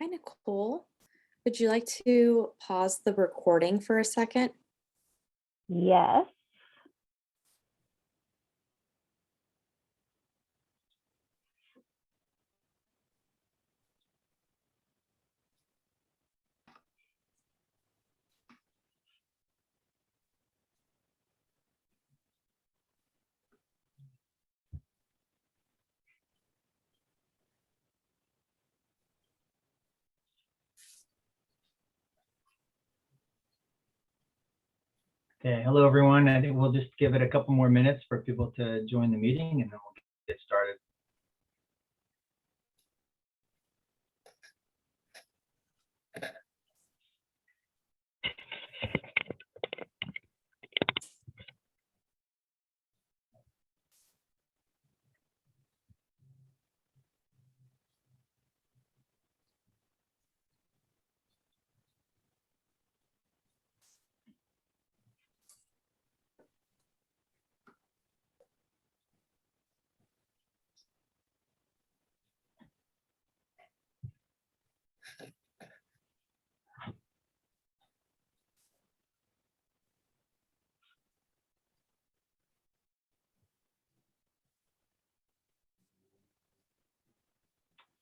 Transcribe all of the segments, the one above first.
Hi, Nicole. Would you like to pause the recording for a second? Yes. Okay, hello everyone. I think we'll just give it a couple more minutes for people to join the meeting and then we'll get started.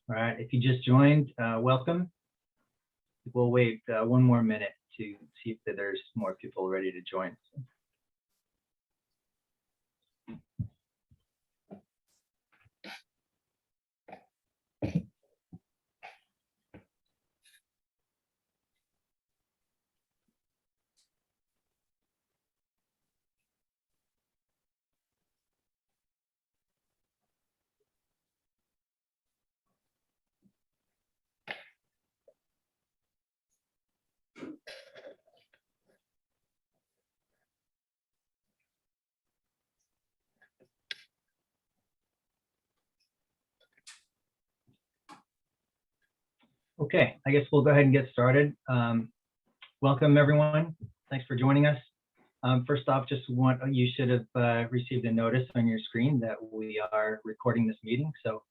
All right, if you just joined, welcome. We'll wait one more minute to see if there's more people ready to join. Okay, I guess we'll go ahead and get started. Welcome everyone. Thanks for joining us. First off, you should have received a notice on your screen that we are recording this meeting. So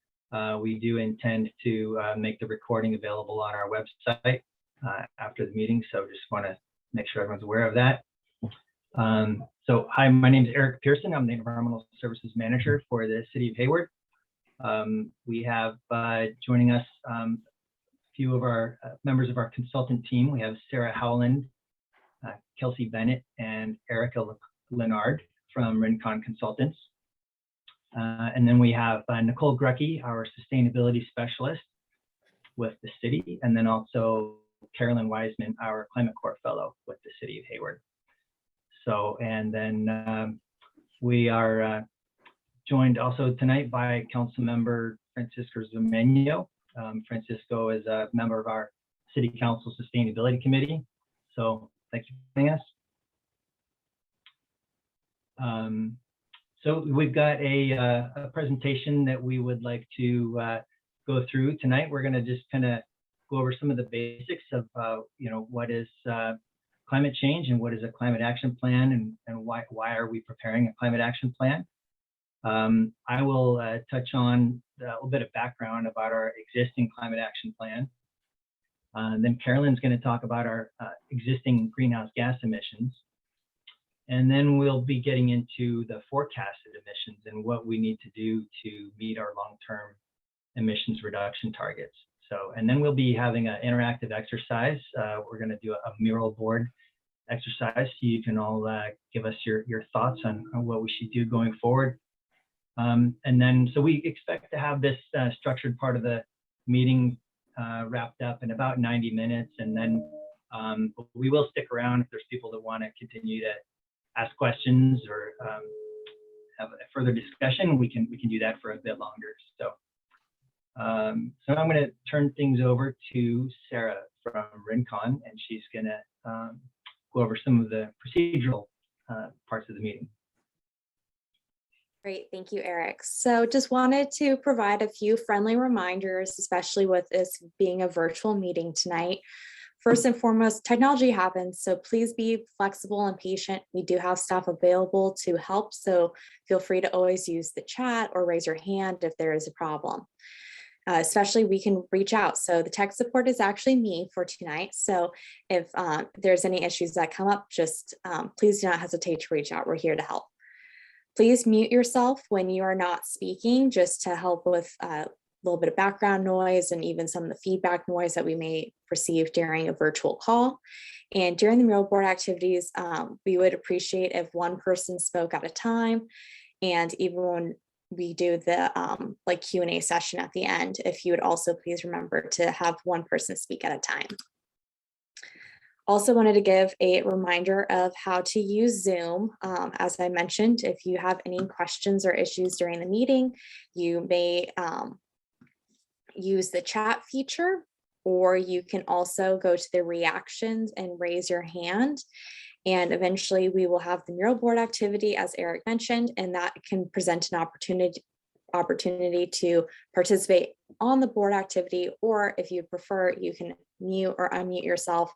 we do intend to make the recording available on our website after the meeting. So just want to make sure everyone's aware of that. So hi, my name is Eric Pearson. I'm the Environmental Services Manager for the City of Hayward. We have joining us few of our members of our consultant team. We have Sarah Howland, Kelsey Bennett, and Erica Leonard from Rincon Consultants. And then we have Nicole Grucky, our sustainability specialist with the city, and then also Carolyn Wiseman, our Climate Corps fellow with the City of Hayward. So, and then we are joined also tonight by Council Member Francisco Zumeno. Francisco is a member of our City Council Sustainability Committee. So thanks for joining us. So we've got a presentation that we would like to go through tonight. We're going to just kind of go over some of the basics of what is climate change and what is a climate action plan, and why are we preparing a climate action plan. I will touch on a little bit of background about our existing climate action plan. Then Carolyn's going to talk about our existing greenhouse gas emissions. And then we'll be getting into the forecasted emissions and what we need to do to meet our long-term emissions reduction targets. So, and then we'll be having an interactive exercise. We're going to do a mural board exercise so you can all give us your thoughts on what we should do going forward. And then, so we expect to have this structured part of the meeting wrapped up in about 90 minutes. And then we will stick around if there's people that want to continue to ask questions or have a further discussion. We can do that for a bit longer. So, so I'm going to turn things over to Sarah from Rincon, and she's going to go over some of the procedural parts of the meeting. Great, thank you, Eric. So just wanted to provide a few friendly reminders, especially with this being a virtual meeting tonight. First and foremost, technology happens, so please be flexible and patient. We do have staff available to help, so feel free to always use the chat or raise your hand if there is a problem. Especially we can reach out. So the tech support is actually me for tonight. So if there's any issues that come up, just please do not hesitate to reach out. We're here to help. Please mute yourself when you are not speaking, just to help with a little bit of background noise and even some of the feedback noise that we may receive during a virtual call. And during the mural board activities, we would appreciate if one person spoke at a time. And even when we do the like Q&A session at the end, if you would also please remember to have one person speak at a time. Also wanted to give a reminder of how to use Zoom. As I mentioned, if you have any questions or issues during the meeting, you may use the chat feature, or you can also go to the reactions and raise your hand. And eventually we will have the mural board activity, as Eric mentioned, and that can present an opportunity to participate on the board activity, or if you prefer, you can mute or unmute yourself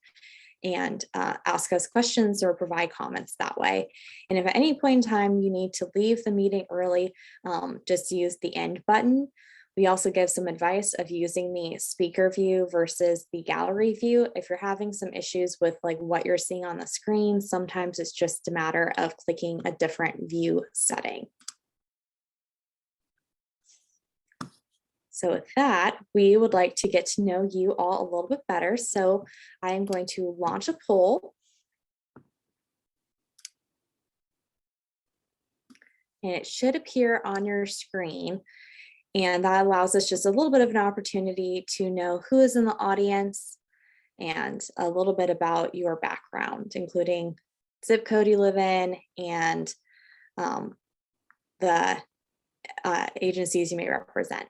and ask us questions or provide comments that way. And if at any point in time you need to leave the meeting early, just use the end button. We also give some advice of using the speaker view versus the gallery view. If you're having some issues with like what you're seeing on the screen, sometimes it's just a matter of clicking a different view setting. So with that, we would like to get to know you all a little bit better. So I am going to launch a poll. And it should appear on your screen. And that allows us just a little bit of an opportunity to know who is in the audience and a little bit about your background, including zip code you live in and the agencies you may represent.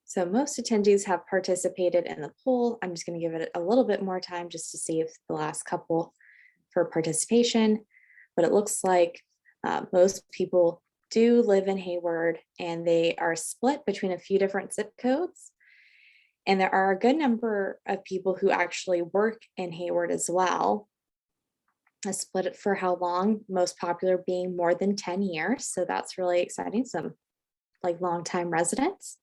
So most attendees have participated in the poll. I'm just going to give it a little bit more time just to see if the last couple for participation, but it looks like most people do live in Hayward, and they are split between a few different zip codes. And there are a good number of people who actually work in Hayward as well. I split it for how long, most popular being more than 10 years. So that's really exciting. Some like longtime residents.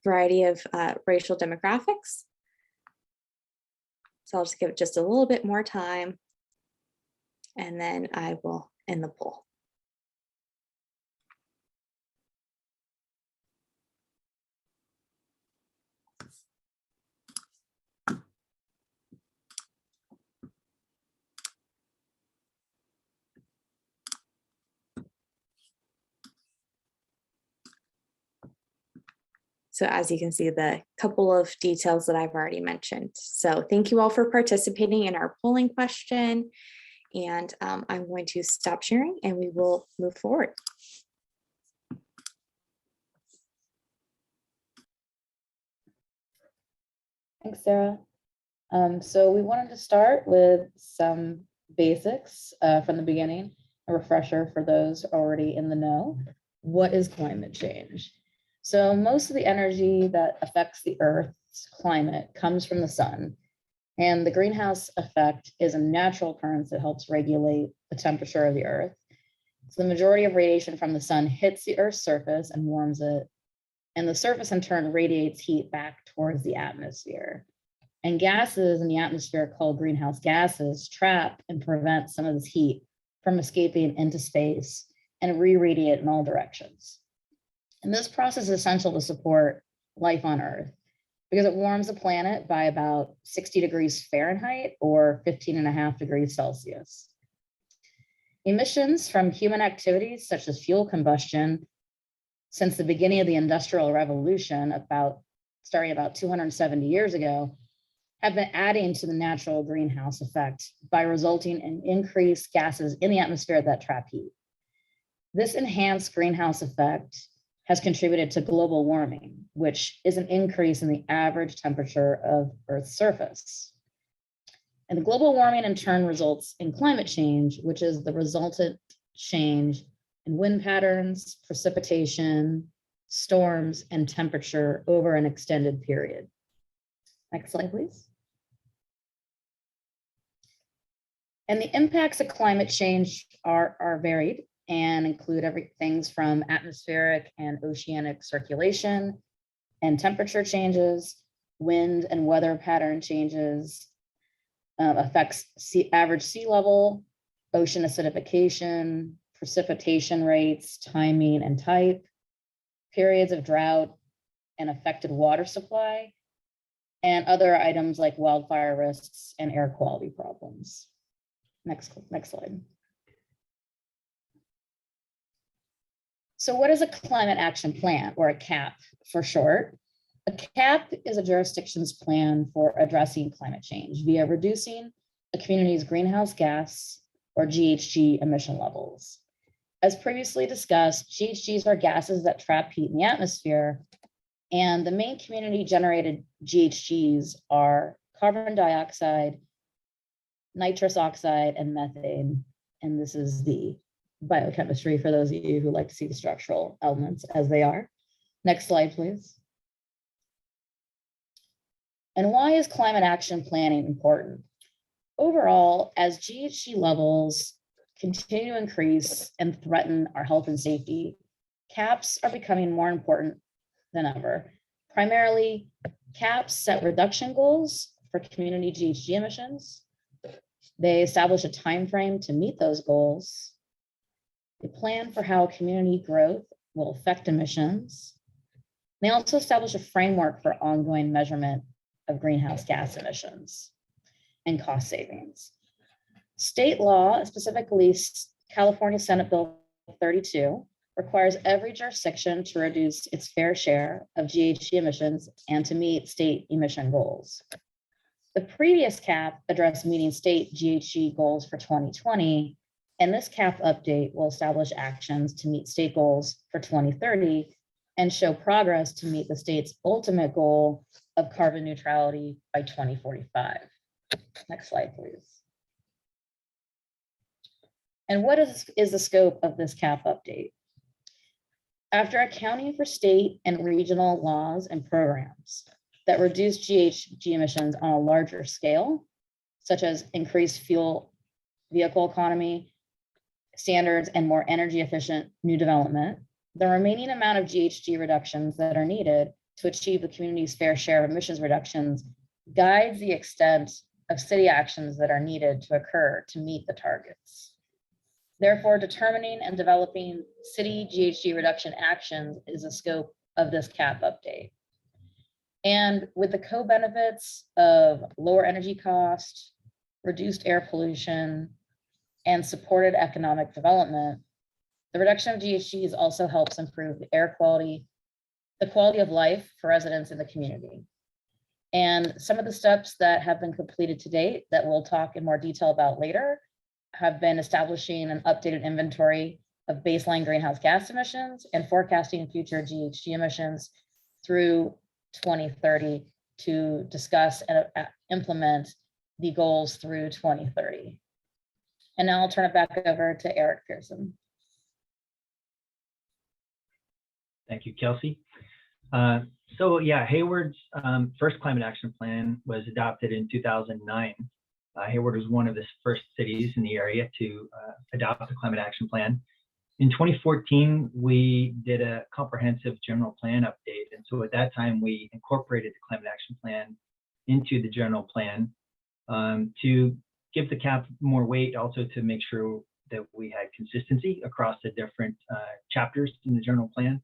Variety of racial demographics. So I'll just give it just a little bit more time, and then I will end the poll. So as you can see, the couple of details that I've already mentioned. So thank you all for participating in our polling question. And I'm going to stop sharing and we will move forward. Thanks, Sarah. So we wanted to start with some basics from the beginning, a refresher for those already in the know. What is climate change? So most of the energy that affects the Earth's climate comes from the sun. And the greenhouse effect is a natural occurrence that helps regulate the temperature of the Earth. So the majority of radiation from the sun hits the Earth's surface and warms it. And the surface in turn radiates heat back towards the atmosphere. And gases in the atmosphere called greenhouse gases trap and prevent some of this heat from escaping into space and re-radiate in all directions. And this process is essential to support life on Earth because it warms the planet by about 60 degrees Fahrenheit or 15.5 degrees Celsius. Emissions from human activities such as fuel combustion since the beginning of the Industrial Revolution, starting about 270 years ago, have been adding to the natural greenhouse effect by resulting in increased gases in the atmosphere that trap heat. This enhanced greenhouse effect has contributed to global warming, which is an increase in the average temperature of Earth's surface. And the global warming in turn results in climate change, which is the resultant change in wind patterns, precipitation, storms, and temperature over an extended period. Next slide, please. And the impacts of climate change are varied and include everything from atmospheric and oceanic circulation and temperature changes, wind and weather pattern changes, affects average sea level, ocean acidification, precipitation rates, timing and type, periods of drought and affected water supply, and other items like wildfire risks and air quality problems. Next slide. So what is a climate action plan, or a CAP for short? A CAP is a jurisdiction's plan for addressing climate change via reducing a community's greenhouse gas or GHG emission levels. As previously discussed, GHGs are gases that trap heat in the atmosphere, and the main community generated GHGs are carbon dioxide, nitrous oxide, and methane. And this is the biochemistry for those of you who like to see the structural elements as they are. Next slide, please. And why is climate action planning important? Overall, as GHG levels continue to increase and threaten our health and safety, CAPs are becoming more important than ever. Primarily, CAPs set reduction goals for community GHG emissions. They establish a time frame to meet those goals. They plan for how community growth will affect emissions. They also establish a framework for ongoing measurement of greenhouse gas emissions and cost savings. State law, specifically California Senate Bill 32, requires every jurisdiction to reduce its fair share of GHG emissions and to meet state emission goals. The previous CAP addressed meeting state GHG goals for 2020, and this CAP update will establish actions to meet state goals for 2030 and show progress to meet the state's ultimate goal of carbon neutrality by 2045. Next slide, please. And what is the scope of this CAP update? After accounting for state and regional laws and programs that reduce GHG emissions on a larger scale, such as increased fuel vehicle economy standards and more energy efficient new development, the remaining amount of GHG reductions that are needed to achieve the community's fair share of emissions reductions guides the extent of city actions that are needed to occur to meet the targets. Therefore, determining and developing city GHG reduction actions is the scope of this CAP update. And with the co-benefits of lower energy cost, reduced air pollution, and supported economic development, the reduction of GHGs also helps improve the air quality, the quality of life for residents in the community. And some of the steps that have been completed to date that we'll talk in more detail about later have been establishing an updated inventory of baseline greenhouse gas emissions and forecasting future GHG emissions through 2030 to discuss and implement the goals through 2030. And now I'll turn it back over to Eric Pearson. Thank you, Kelsey. So yeah, Hayward's first climate action plan was adopted in 2009. Hayward was one of the first cities in the area to adopt a climate action plan. In 2014, we did a comprehensive general plan update. And so at that time, we incorporated the climate action plan into the general plan to give the CAP more weight, also to make sure that we had consistency across the different chapters in the general plan.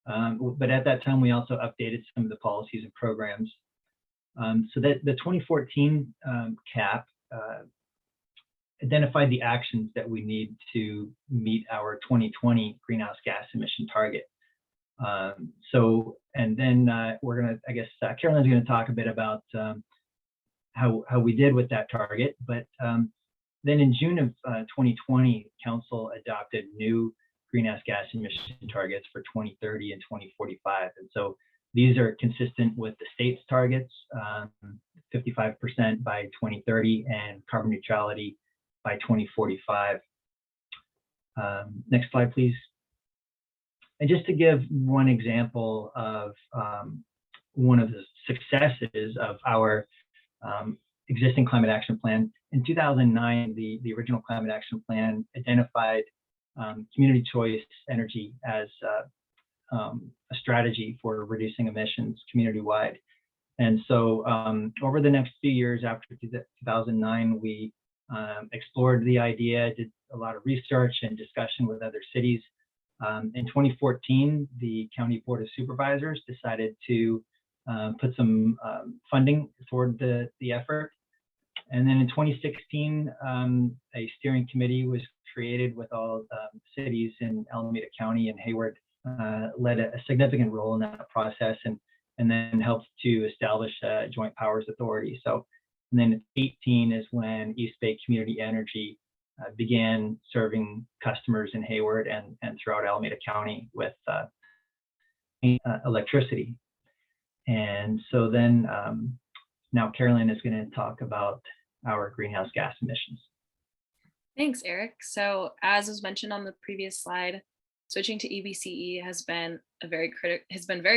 But at that time, we also updated some of the policies and programs. So that the 2014 CAP identified the actions that we need to meet our 2020 greenhouse gas emission target. And then we're gonna, I guess, Carolyn's gonna talk a bit about how we did with that target. But then in June of 2020, Council adopted new greenhouse gas emission targets for 2030 and 2045. And so these are consistent with the state's targets, 55% by 2030 and carbon neutrality by 2045. Next slide, please. And just to give one example of one of the successes of our existing climate action plan, in 2009, the original climate action plan identified community choice energy as a strategy for reducing emissions community-wide. And so over the next few years after 2009, we explored the idea, did a lot of research and discussion with other cities. In 2014, the County Board of Supervisors decided to put some funding toward the effort. And then in 2016, a steering committee was created with all cities in Alameda County, and Hayward led a significant role in that process, and then helped to establish a joint powers authority. So, and then 18 is when East Bay Community Energy began serving customers in Hayward and throughout Alameda County with electricity. And so then now Carolyn is going to talk about our greenhouse gas emissions. Thanks, Eric. So as was mentioned on the previous slide, switching to EBCE has been very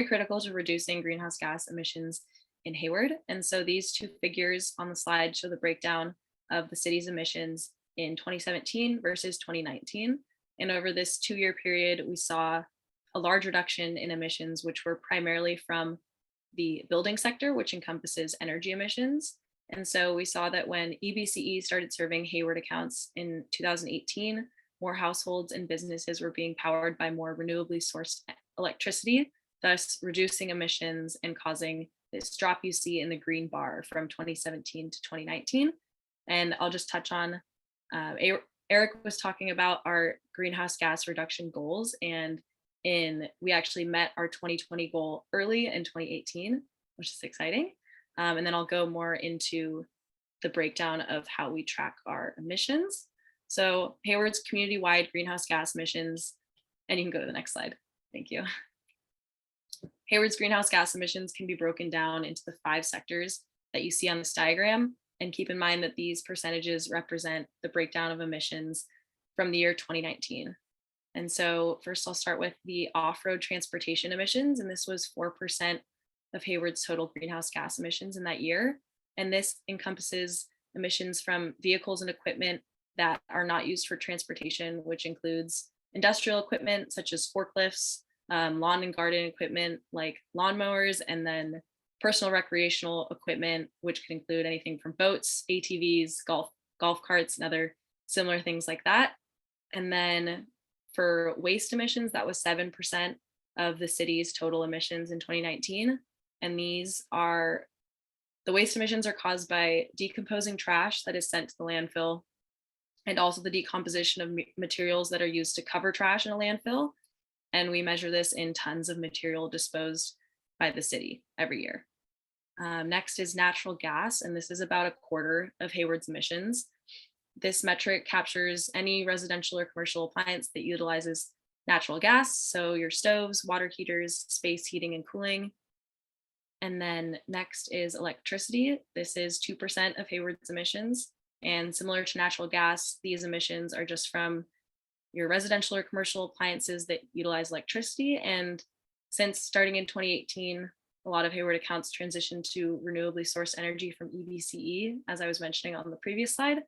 critical to reducing greenhouse gas emissions in Hayward. And so these two figures on the slide show the breakdown of the city's emissions in 2017 versus 2019. And over this 2-year period, we saw a large reduction in emissions, which were primarily from the building sector, which encompasses energy emissions. And so we saw that when EBCE started serving Hayward accounts in 2018, more households and businesses were being powered by more renewably sourced electricity, thus reducing emissions and causing this drop you see in the green bar from 2017 to 2019. And I'll just touch on, Eric was talking about our greenhouse gas reduction goals, and we actually met our 2020 goal early in 2018, which is exciting. And then I'll go more into the breakdown of how we track our emissions. So Hayward's community-wide greenhouse gas emissions, and you can go to the next slide. Thank you. Hayward's greenhouse gas emissions can be broken down into the 5 sectors that you see on this diagram. And keep in mind that these percentages represent the breakdown of emissions from the year 2019. And so first I'll start with the off-road transportation emissions, and this was 4% of Hayward's total greenhouse gas emissions in that year. And this encompasses emissions from vehicles and equipment that are not used for transportation, which includes industrial equipment such as forklifts, lawn and garden equipment like lawnmowers, and then personal recreational equipment, which could include anything from boats, ATVs, golf carts, and other similar things like that. And then for waste emissions, that was 7% of the city's total emissions in 2019. And the waste emissions are caused by decomposing trash that is sent to the landfill, and also the decomposition of materials that are used to cover trash in a landfill. And we measure this in tons of material disposed by the city every year. Next is natural gas, and this is about 1/4 of Hayward's emissions. This metric captures any residential or commercial appliance that utilizes natural gas, so your stoves, water heaters, space heating and cooling. And then next is electricity. This is 2% of Hayward's emissions. And similar to natural gas, these emissions are just from your residential or commercial appliances that utilize electricity. And since starting in 2018, a lot of Hayward accounts transitioned to renewably sourced energy from EBCE, as I was mentioning on the previous slide.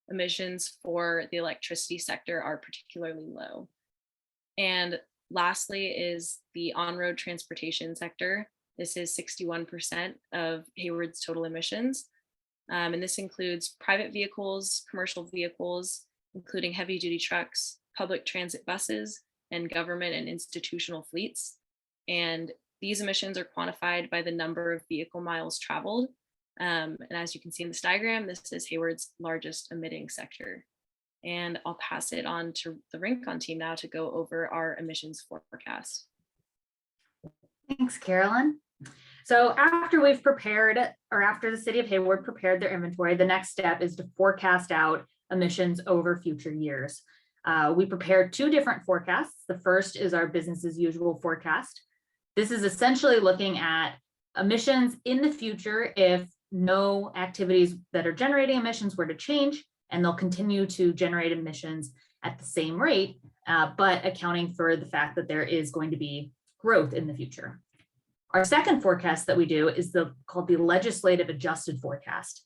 Emissions for the electricity sector are particularly low. And lastly is the on-road transportation sector. This is 61% of Hayward's total emissions. And this includes private vehicles, commercial vehicles, including heavy duty trucks, public transit buses, and government and institutional fleets. And these emissions are quantified by the number of vehicle miles traveled. And as you can see in this diagram, this is Hayward's largest emitting sector. And I'll pass it on to the Rincon team now to go over our emissions forecast. Thanks, Carolyn. So after we've prepared, or after the City of Hayward prepared their inventory, the next step is to forecast out emissions over future years. We prepared 2 different forecasts. The first is our business as usual forecast. This is essentially looking at emissions in the future if no activities that are generating emissions were to change, and they'll continue to generate emissions at the same rate, but accounting for the fact that there is going to be growth in the future. Our second forecast that we do is called the legislative adjusted forecast.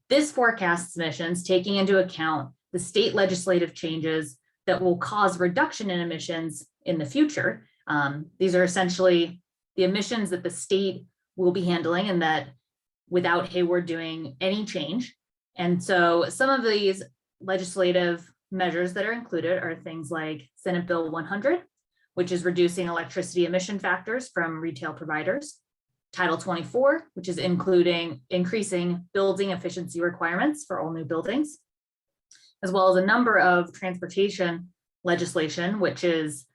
This forecasts emissions taking into account the state legislative changes that will cause reduction in emissions in the future. These are essentially the emissions that the state will be handling and that without Hayward doing any change. And so some of these legislative measures that are included are things like Senate Bill 100, which is reducing electricity emission factors from retail providers. Title 24, which is increasing building efficiency requirements for all new buildings, as well as a number of transportation legislation, which is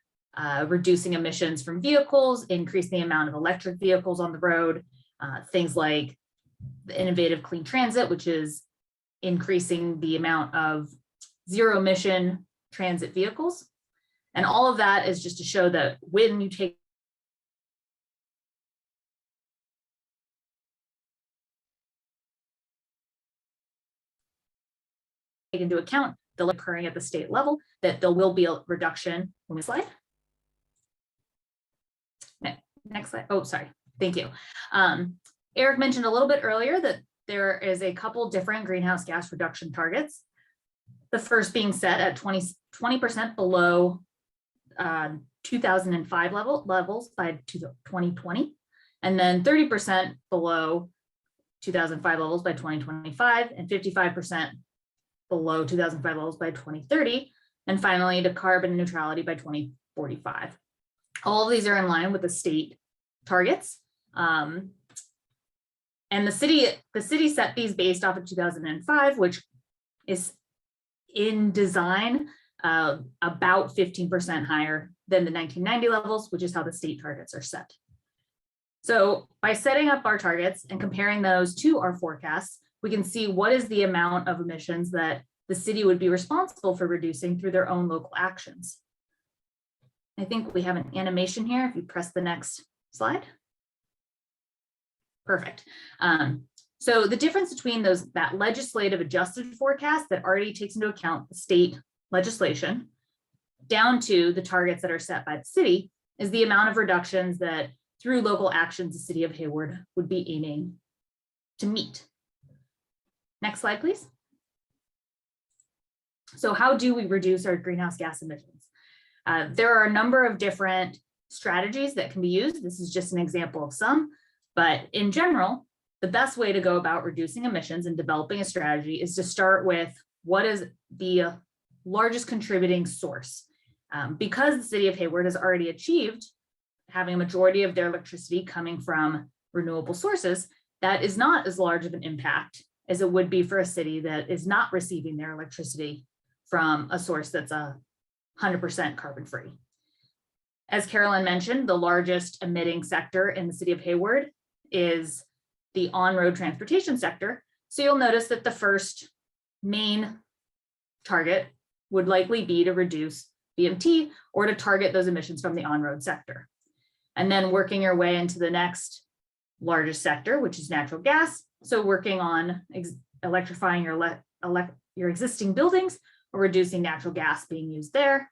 reducing emissions from vehicles, increasing the amount of electric vehicles on the road, things like the innovative clean transit, which is increasing the amount of zero emission transit vehicles. And all of that is just to show that when you take into account the occurring at the state level, that there will be a reduction. Slide. Next slide. Oh, sorry. Thank you. Eric mentioned a little bit earlier that there is a couple different greenhouse gas reduction targets. The first being set at 20% below 2005 levels by 2020, and then 30% below 2005 levels by 2025, and 55% below 2005 levels by 2030, and finally to carbon neutrality by 2045. All of these are in line with the state targets. And the city set these based off of 2005, which is in design about 15% higher than the 1990 levels, which is how the state targets are set. So by setting up our targets and comparing those to our forecasts, we can see what is the amount of emissions that the city would be responsible for reducing through their own local actions. I think we have an animation here. If you press the next slide. Perfect. So the difference between that legislative adjusted forecast that already takes into account the state legislation down to the targets that are set by the city is the amount of reductions that through local actions the City of Hayward would be aiming to meet. Next slide, please. So how do we reduce our greenhouse gas emissions? There are a number of different strategies that can be used. This is just an example of some, but in general, the best way to go about reducing emissions and developing a strategy is to start with what is the largest contributing source. Because the City of Hayward has already achieved having a majority of their electricity coming from renewable sources, that is not as large of an impact as it would be for a city that is not receiving their electricity from a source that's 100% carbon free. As Carolyn mentioned, the largest emitting sector in the City of Hayward is the on-road transportation sector. So you'll notice that the first main target would likely be to reduce BMT or to target those emissions from the on-road sector. And then working your way into the next largest sector, which is natural gas. So working on electrifying your existing buildings or reducing natural gas being used there,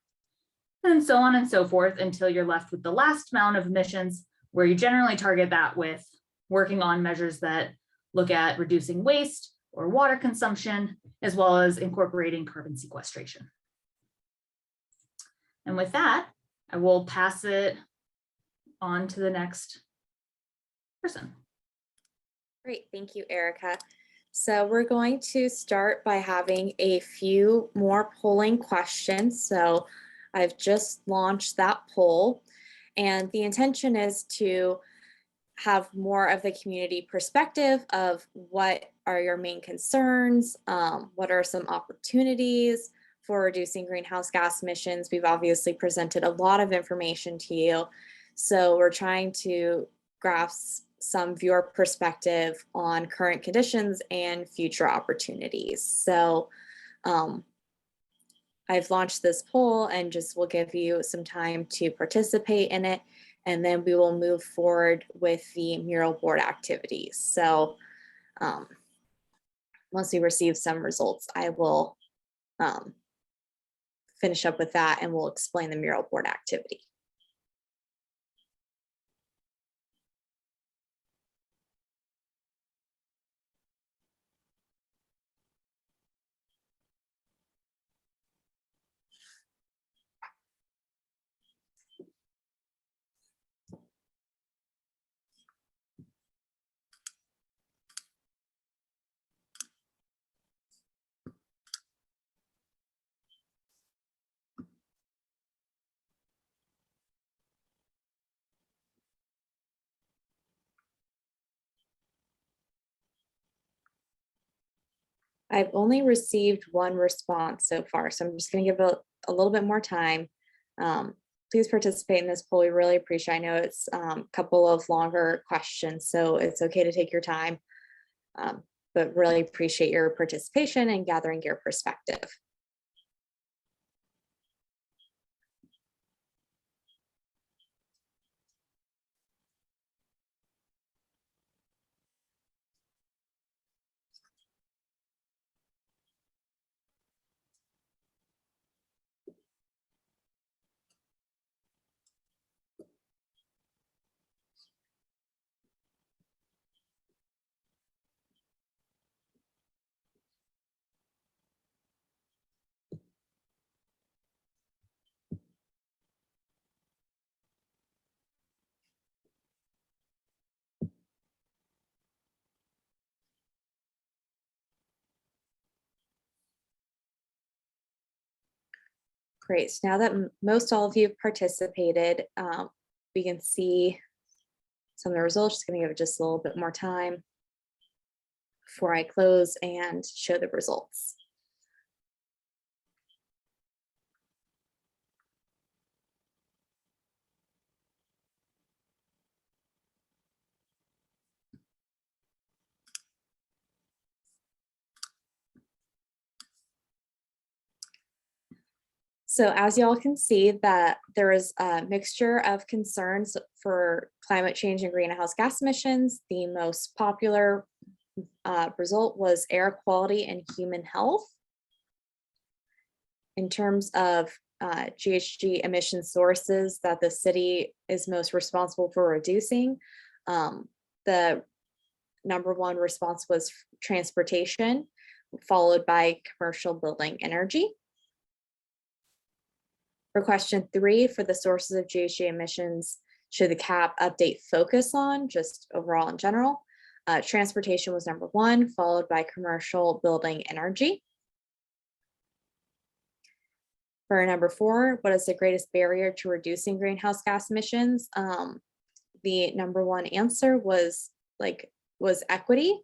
and so on and so forth until you're left with the last amount of emissions, where you generally target that with working on measures that look at reducing waste or water consumption, as well as incorporating carbon sequestration. And with that, I will pass it on to the next person. Great, thank you, Erica. So we're going to start by having a few more polling questions. So I've just launched that poll, and the intention is to have more of the community perspective of what are your main concerns, what are some opportunities for reducing greenhouse gas emissions. We've obviously presented a lot of information to you, so we're trying to grasp some viewer perspective on current conditions and future opportunities. So I've launched this poll and just will give you some time to participate in it, and then we will move forward with the mural board activities. So once we receive some results, I will finish up with that and we'll explain the mural board activity. I've only received one response so far, so I'm just going to give a little bit more time. Please participate in this poll. We really appreciate. I know it's a couple of longer questions, so it's okay to take your time, but really appreciate your participation and gathering your perspective. Great. So now that most all of you have participated, we can see some of the results. Just going to give it just a little bit more time before I close and show the results. So as y'all can see that there is a mixture of concerns for climate change and greenhouse gas emissions. The most popular result was air quality and human health. In terms of GHG emission sources that the city is most responsible for reducing, the #1 response was transportation, followed by commercial building energy. For question 3, for the sources of GHG emissions, should the CAP update focus on, just overall in general? Transportation was #1, followed by commercial building energy. For #4, what is the greatest barrier to reducing greenhouse gas emissions? The #1 answer was equity,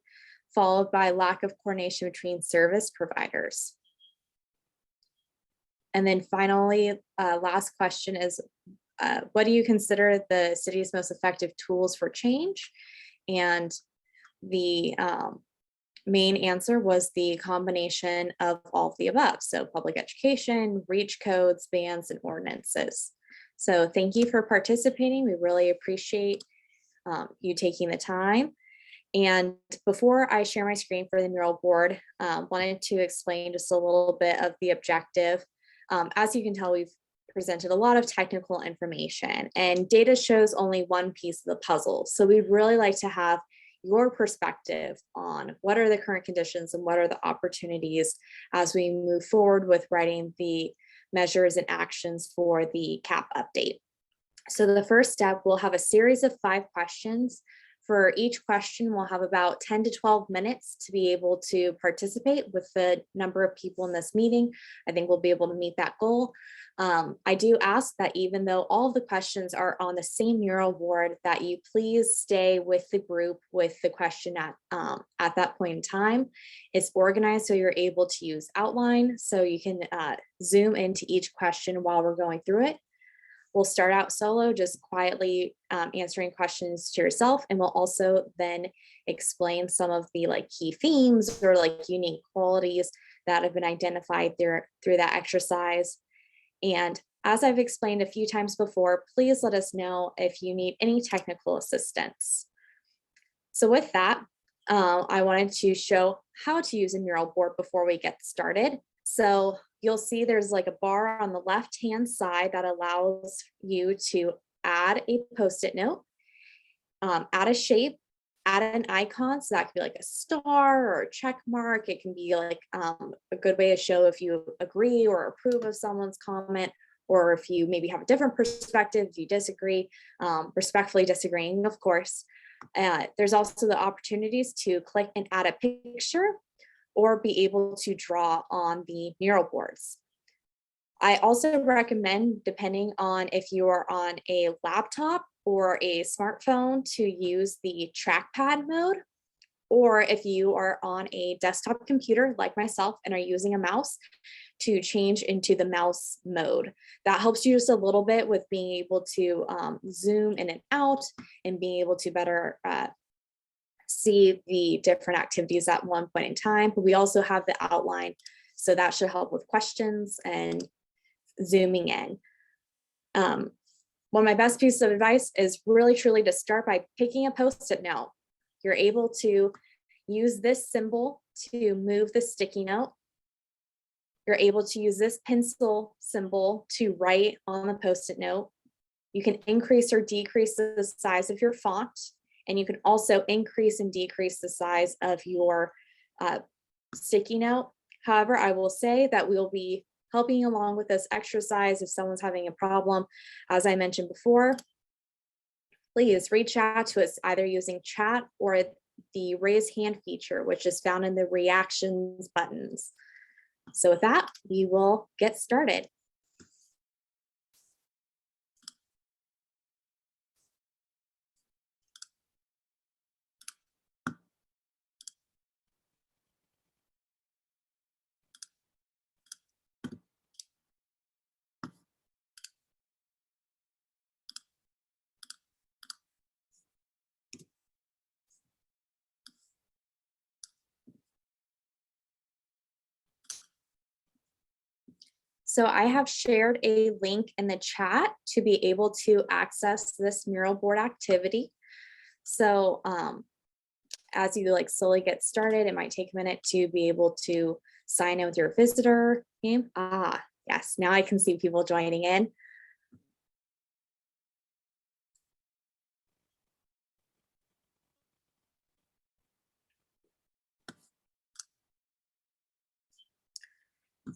followed by lack of coordination between service providers. And then finally, last question is, what do you consider the city's most effective tools for change? And the main answer was the combination of all of the above. So public education, REACH codes, bans, and ordinances. So thank you for participating. We really appreciate you taking the time. And before I share my screen for the mural board, wanted to explain just a little bit of the objective. As you can tell, we've presented a lot of technical information, and data shows only one piece of the puzzle. So we'd really like to have your perspective on what are the current conditions and what are the opportunities as we move forward with writing the measures and actions for the CAP update. So the first step, we'll have a series of 5 questions. For each question, we'll have about 10 to 12 minutes to be able to participate with the number of people in this meeting. I think we'll be able to meet that goal. I do ask that even though all of the questions are on the same mural board, that you please stay with the group with the question at that point in time. It's organized so you're able to use outline, so you can zoom into each question while we're going through it. We'll start out solo, just quietly answering questions to yourself, and we'll also then explain some of the like key themes or like unique qualities that have been identified through that exercise. And as I've explained a few times before, please let us know if you need any technical assistance. So with that, I wanted to show how to use a mural board before we get started. So you'll see there's like a bar on the left-hand side that allows you to add a Post-it note, add a shape, add an icon. So that could be like a star or a check mark. It can be like a good way to show if you agree or approve of someone's comment, or if you maybe have a different perspective, if you disagree, respectfully disagreeing, of course. There's also the opportunities to click and add a picture or be able to draw on the mural boards. I also recommend, depending on if you are on a laptop or a smartphone, to use the trackpad mode, or if you are on a desktop computer like myself and are using a mouse, to change into the mouse mode. That helps you just a little bit with being able to zoom in and out and being able to better see the different activities at one point in time. But we also have the outline, so that should help with questions and zooming in. One of my best pieces of advice is really truly to start by picking a Post-it note. You're able to use this symbol to move the sticky note. You're able to use this pencil symbol to write on the Post-it note. You can increase or decrease the size of your font, and you can also increase and decrease the size of your sticky note. However, I will say that we'll be helping along with this exercise if someone's having a problem. As I mentioned before, please reach out to us either using chat or the raise hand feature, which is found in the reactions buttons. So with that, we will get started. So I have shared a link in the chat to be able to access this mural board activity. So as you like slowly get started, it might take a minute to be able to sign in with your visitor name. Ah, yes, now I can see people joining in.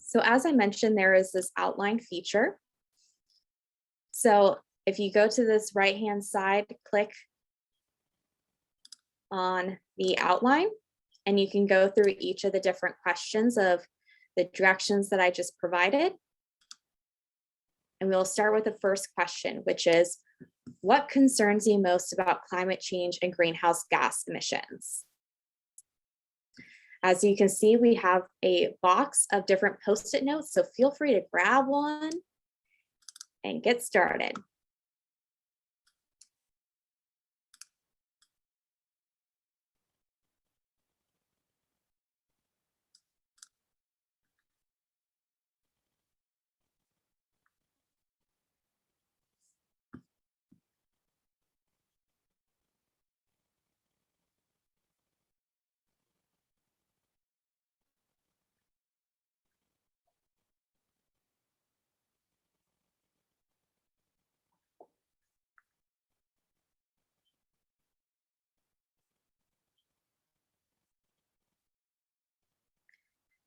So as I mentioned, there is this outline feature. So if you go to this right-hand side, click on the outline, and you can go through each of the different questions of the directions that I just provided. And we'll start with the first question, which is, what concerns you most about climate change and greenhouse gas emissions? As you can see, we have a box of different Post-it notes, so feel free to grab one and get started.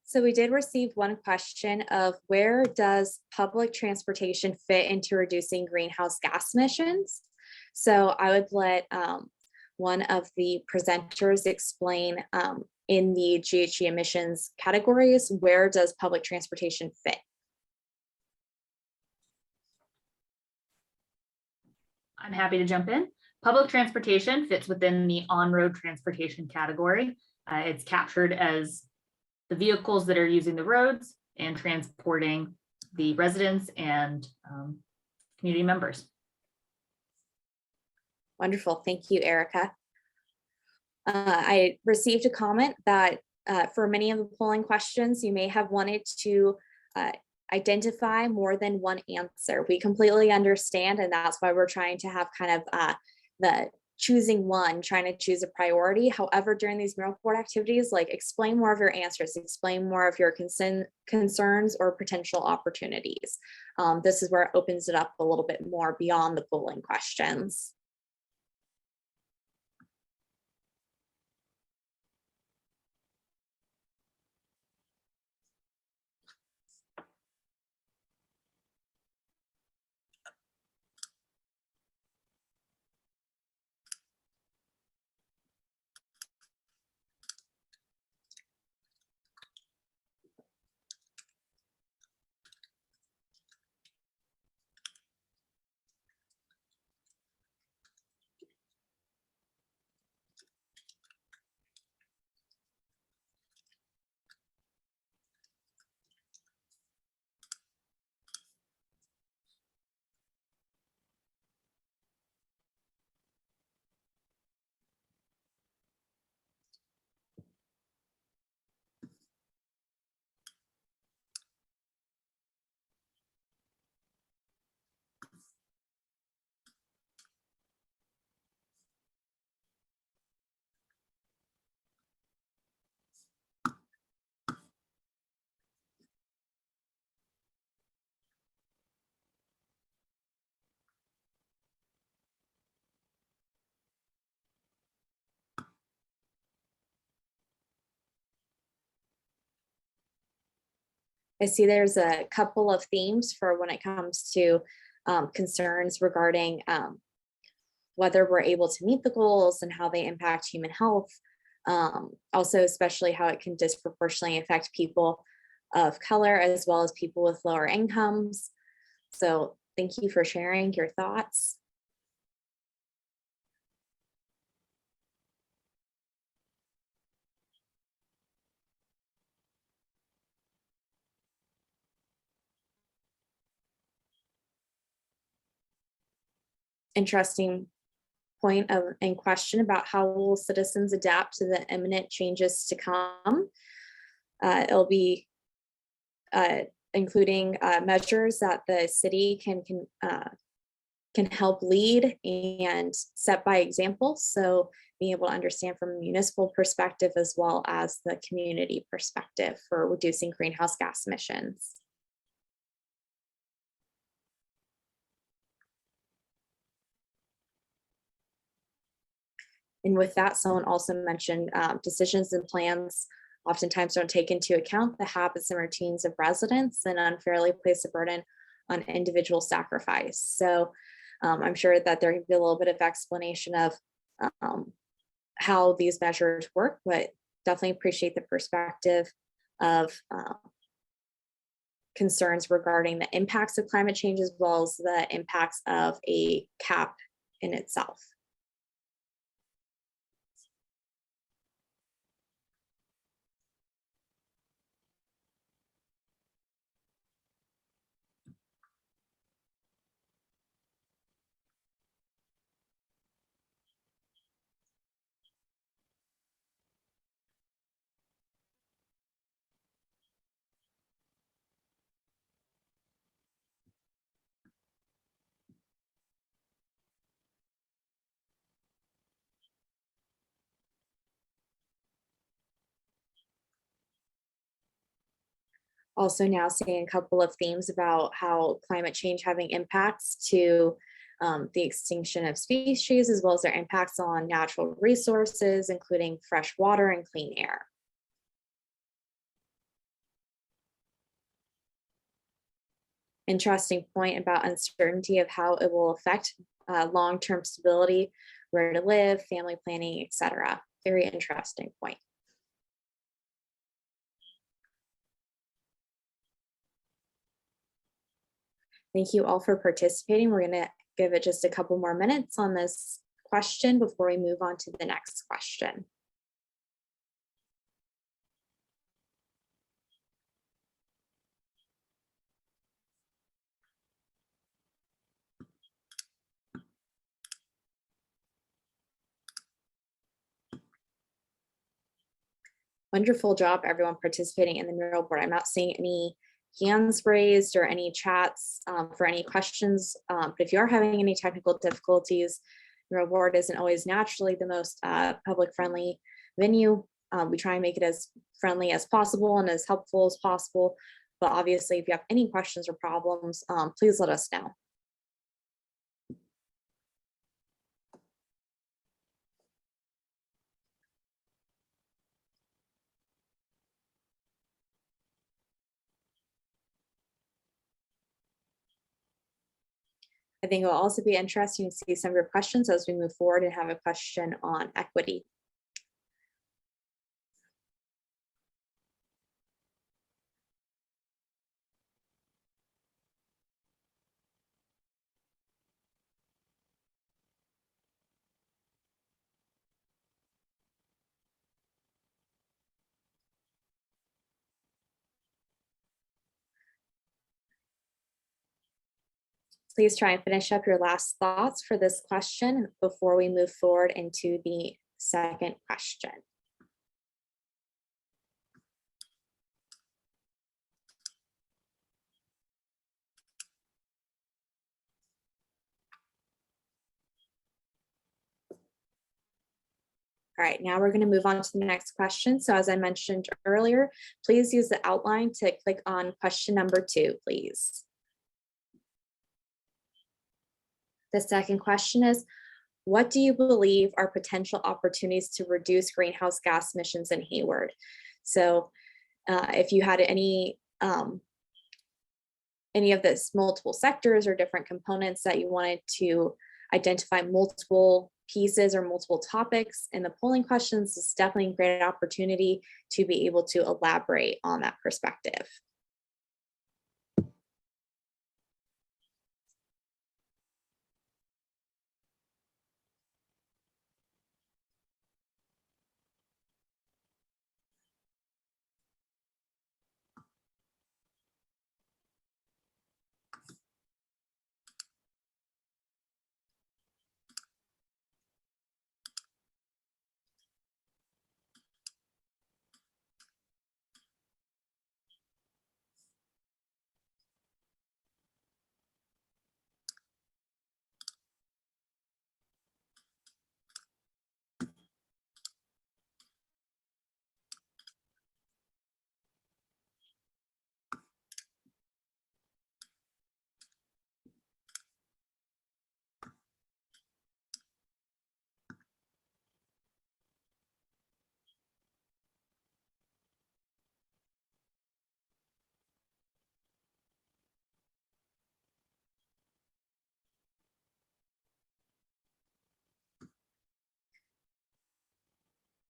So we did receive one question of where does public transportation fit into reducing greenhouse gas emissions? So I would let one of the presenters explain in the GHG emissions categories, where does public transportation fit? I'm happy to jump in. Public transportation fits within the on-road transportation category. It's captured as the vehicles that are using the roads and transporting the residents and community members. Wonderful. Thank you, Erica. I received a comment that for many of the polling questions, you may have wanted to identify more than one answer. We completely understand, and that's why we're trying to have kind of the choosing one, trying to choose a priority. However, during these mural board activities, like explain more of your answers, explain more of your concerns or potential opportunities. This is where it opens it up a little bit more beyond the polling questions. I see there's a couple of themes for when it comes to concerns regarding whether we're able to meet the goals and how they impact human health. Also, especially how it can disproportionately affect people of color as well as people with lower incomes. So thank you for sharing your thoughts. Interesting point of in question about how will citizens adapt to the imminent changes to come. It'll be including measures that the city can help lead and set by example. So being able to understand from a municipal perspective as well as the community perspective for reducing greenhouse gas emissions. And with that, someone also mentioned decisions and plans oftentimes don't take into account the habits and routines of residents and unfairly place a burden on individual sacrifice. So I'm sure that there will be a little bit of explanation of how these measures work, but definitely appreciate the perspective of concerns regarding the impacts of climate change as well as the impacts of a cap in itself. Also now seeing a couple of themes about how climate change having impacts to the extinction of species, as well as their impacts on natural resources, including fresh water and clean air. Interesting point about uncertainty of how it will affect long-term stability, where to live, family planning, etc. Very interesting point. Thank you all for participating. We're going to give it just a couple more minutes on this question before we move on to the next question. wonderful job, everyone participating in the mural board. I'm not seeing any hands raised or any chats for any questions. But if you are having any technical difficulties, mural board isn't always naturally the most public friendly venue. We try and make it as friendly as possible and as helpful as possible. But obviously, if you have any questions or problems, please let us know. I think it will also be interesting to see some of your questions as we move forward and have a question on equity. Please try and finish up your last thoughts for this question before we move forward into the second question. All right, now we're going to move on to the next question. So as I mentioned earlier, please use the outline to click on question number 2, please. The second question is, what do you believe are potential opportunities to reduce greenhouse gas emissions in Hayward? So if you had any of this multiple sectors or different components that you wanted to identify multiple pieces or multiple topics in the polling questions, is definitely a great opportunity to be able to elaborate on that perspective.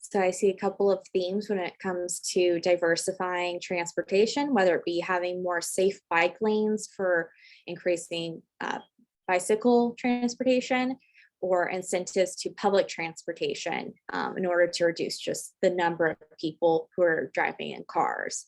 So I see a couple of themes when it comes to diversifying transportation, whether it be having more safe bike lanes for increasing bicycle transportation, or incentives to public transportation in order to reduce just the number of people who are driving in cars.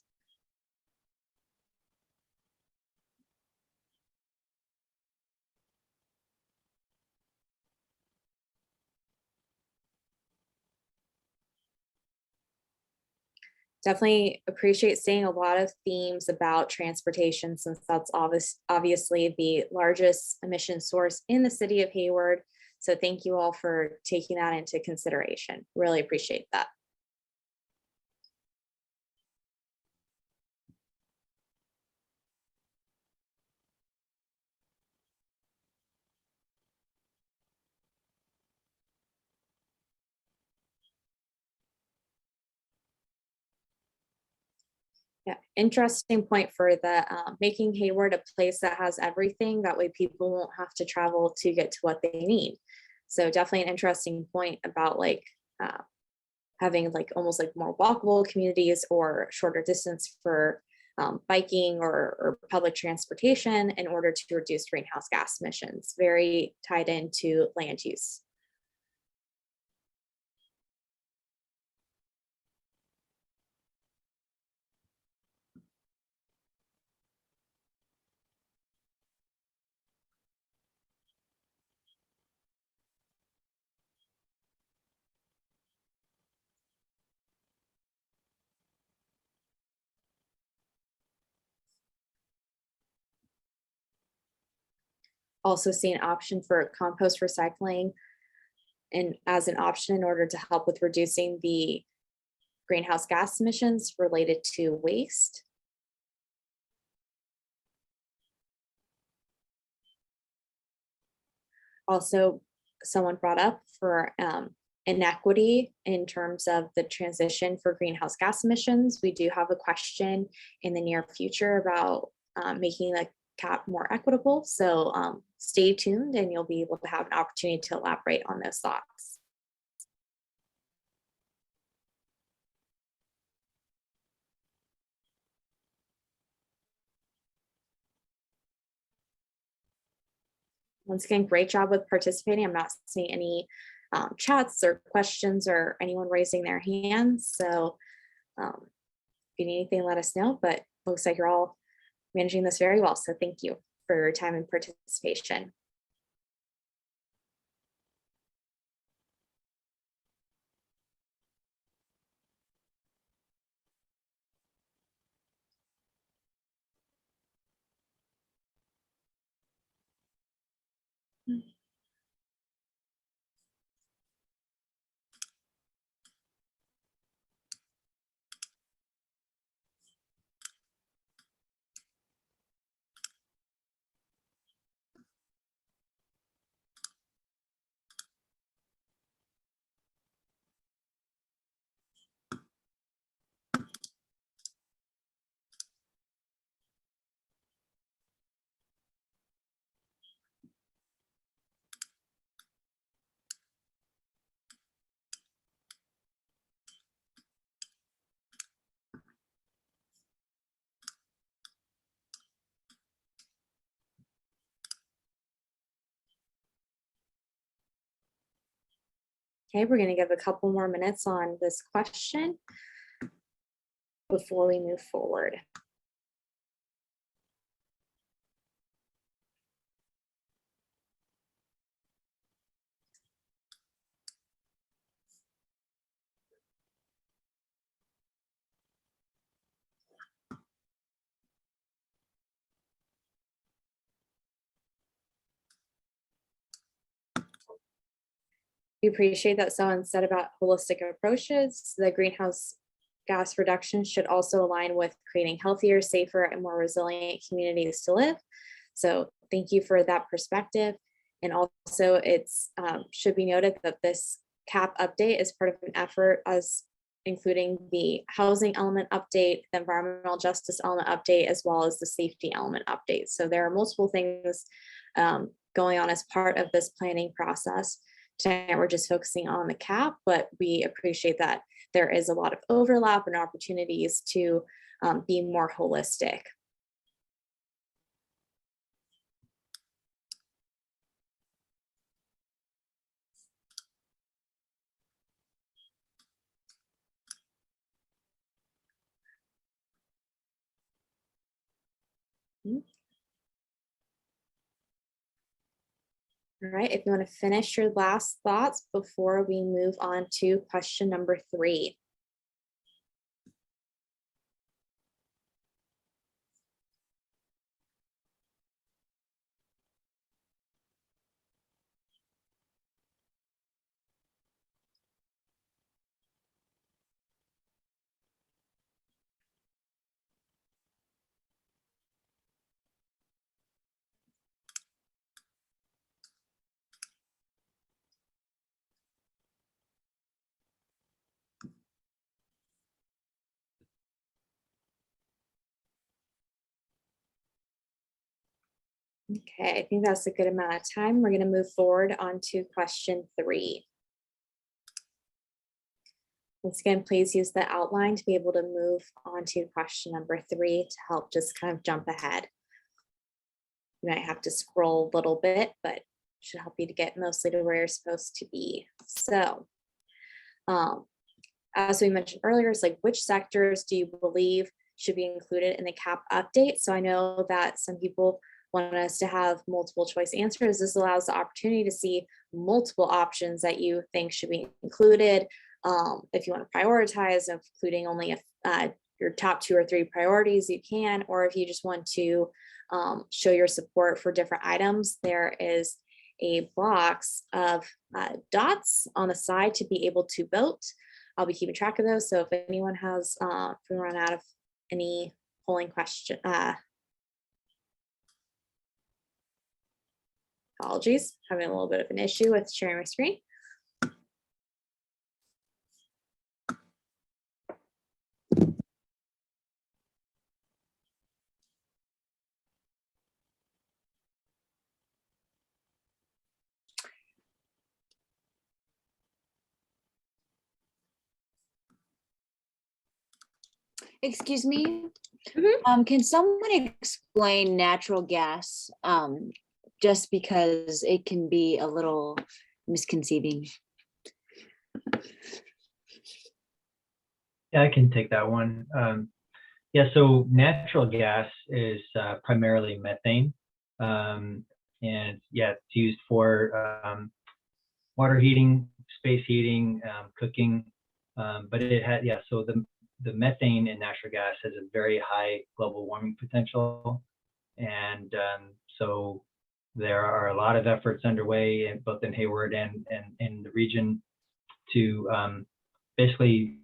Definitely appreciate seeing a lot of themes about transportation, since that's obviously the largest emission source in the city of Hayward. So thank you all for taking that into consideration. Really appreciate that. Yeah, interesting point for the making Hayward a place that has everything. That way people won't have to travel to get to what they need. So definitely an interesting point about like having like almost like more walkable communities or shorter distance for biking or public transportation in order to reduce greenhouse gas emissions. Very tied into land use. also see an option for compost recycling and as an option in order to help with reducing the greenhouse gas emissions related to waste. Also, someone brought up for inequity in terms of the transition for greenhouse gas emissions. We do have a question in the near future about making the cap more equitable. So stay tuned and you'll be able to have an opportunity to elaborate on those thoughts. Once again, great job with participating. I'm not seeing any chats or questions or anyone raising their hands. So if you need anything, let us know, but looks like you're all managing this very well. So thank you for your time and participation. Okay, we're going to give a couple more minutes on this question before we move forward. We appreciate that someone said about holistic approaches. The greenhouse gas reduction should also align with creating healthier, safer, and more resilient communities to live. So thank you for that perspective. And also it's should be noted that this CAP update is part of an effort as including the housing element update, the environmental justice element update, as well as the safety element update. So there are multiple things going on as part of this planning process. Tonight, we're just focusing on the CAP, but we appreciate that there is a lot of overlap and opportunities to be more holistic. All right, if you want to finish your last thoughts before we move on to question number 3. Okay, I think that's a good amount of time. We're going to move forward on to question 3. Once again, please use the outline to be able to move on to question number 3 to help just kind of jump ahead. You might have to scroll a little bit, but should help you to get mostly to where you're supposed to be. So, as we mentioned earlier, it's like, which sectors do you believe should be included in the CAP update? So I know that some people want us to have multiple choice answers. This allows the opportunity to see multiple options that you think should be included. If you want to prioritize, including only your top 2 or 3 priorities, you can, or if you just want to show your support for different items. There is a box of dots on the side to be able to vote. I'll be keeping track of those. So if anyone has, if we run out of any polling question, apologies, having a little bit of an issue with sharing my screen. Excuse me, Mhm. can someone explain natural gas? Just because it can be a little misconceiving. Yeah, I can take that one. Yeah, so natural gas is primarily methane. And yeah, it's used for water heating, space heating, cooking. But it had, yeah, so the methane in natural gas has a very high global warming potential. And so there are a lot of efforts underway both in Hayward and in the region to basically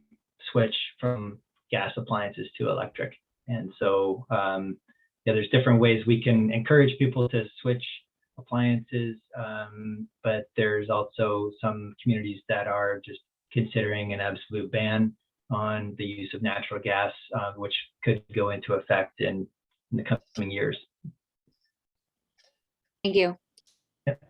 switch from gas appliances to electric. And so yeah, there's different ways we can encourage people to switch appliances, but there's also some communities that are just considering an absolute ban on the use of natural gas, which could go into effect in the coming years. Thank you. Yep.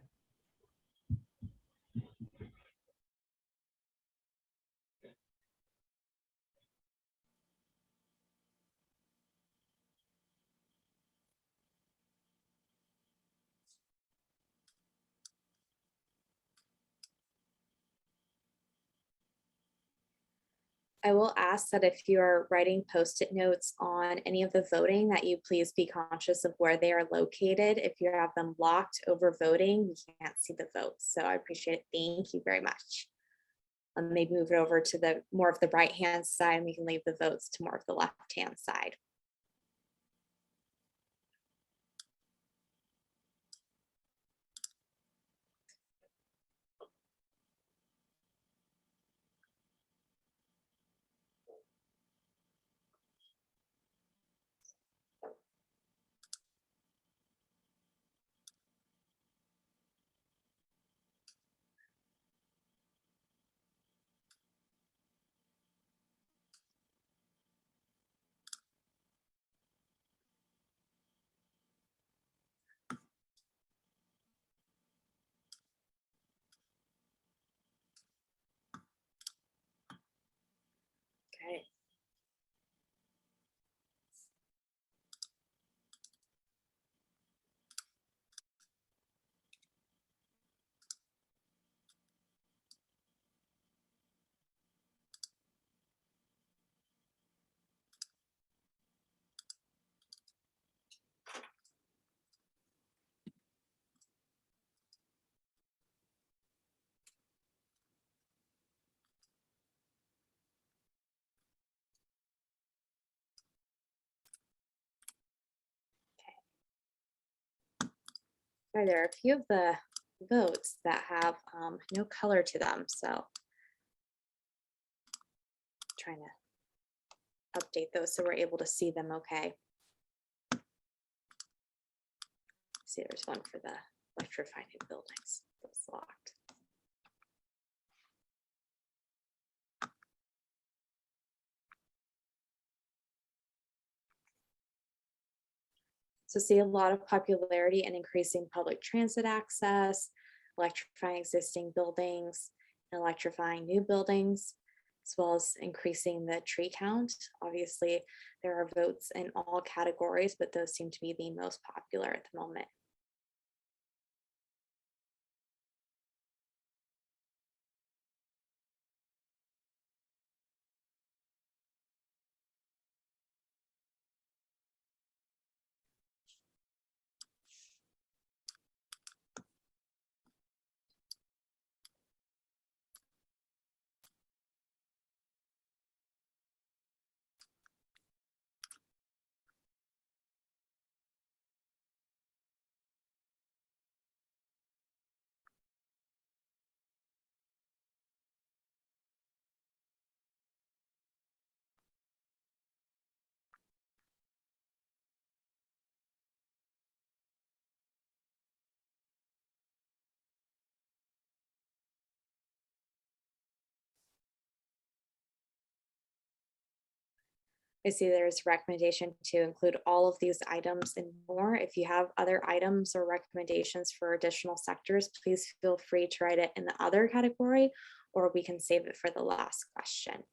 I will ask that if you are writing Post-it notes on any of the voting, that you please be conscious of where they are located. If you have them locked over voting, you can't see the votes. So I appreciate it. Thank you very much. Maybe move it over to the more of the right-hand side, and we can leave the votes to more of the left-hand side. Okay. Right, there are a few of the votes that have no color to them, so trying to update those so we're able to see them okay. See, there's one for the electrifying new buildings that's locked. So see a lot of popularity in increasing public transit access, electrifying existing buildings, and electrifying new buildings, as well as increasing the tree count. Obviously, there are votes in all categories, but those seem to be the most popular at the moment. I see there's recommendation to include all of these items and more. If you have other items or recommendations for additional sectors, please feel free to write it in the other category, or we can save it for the last question.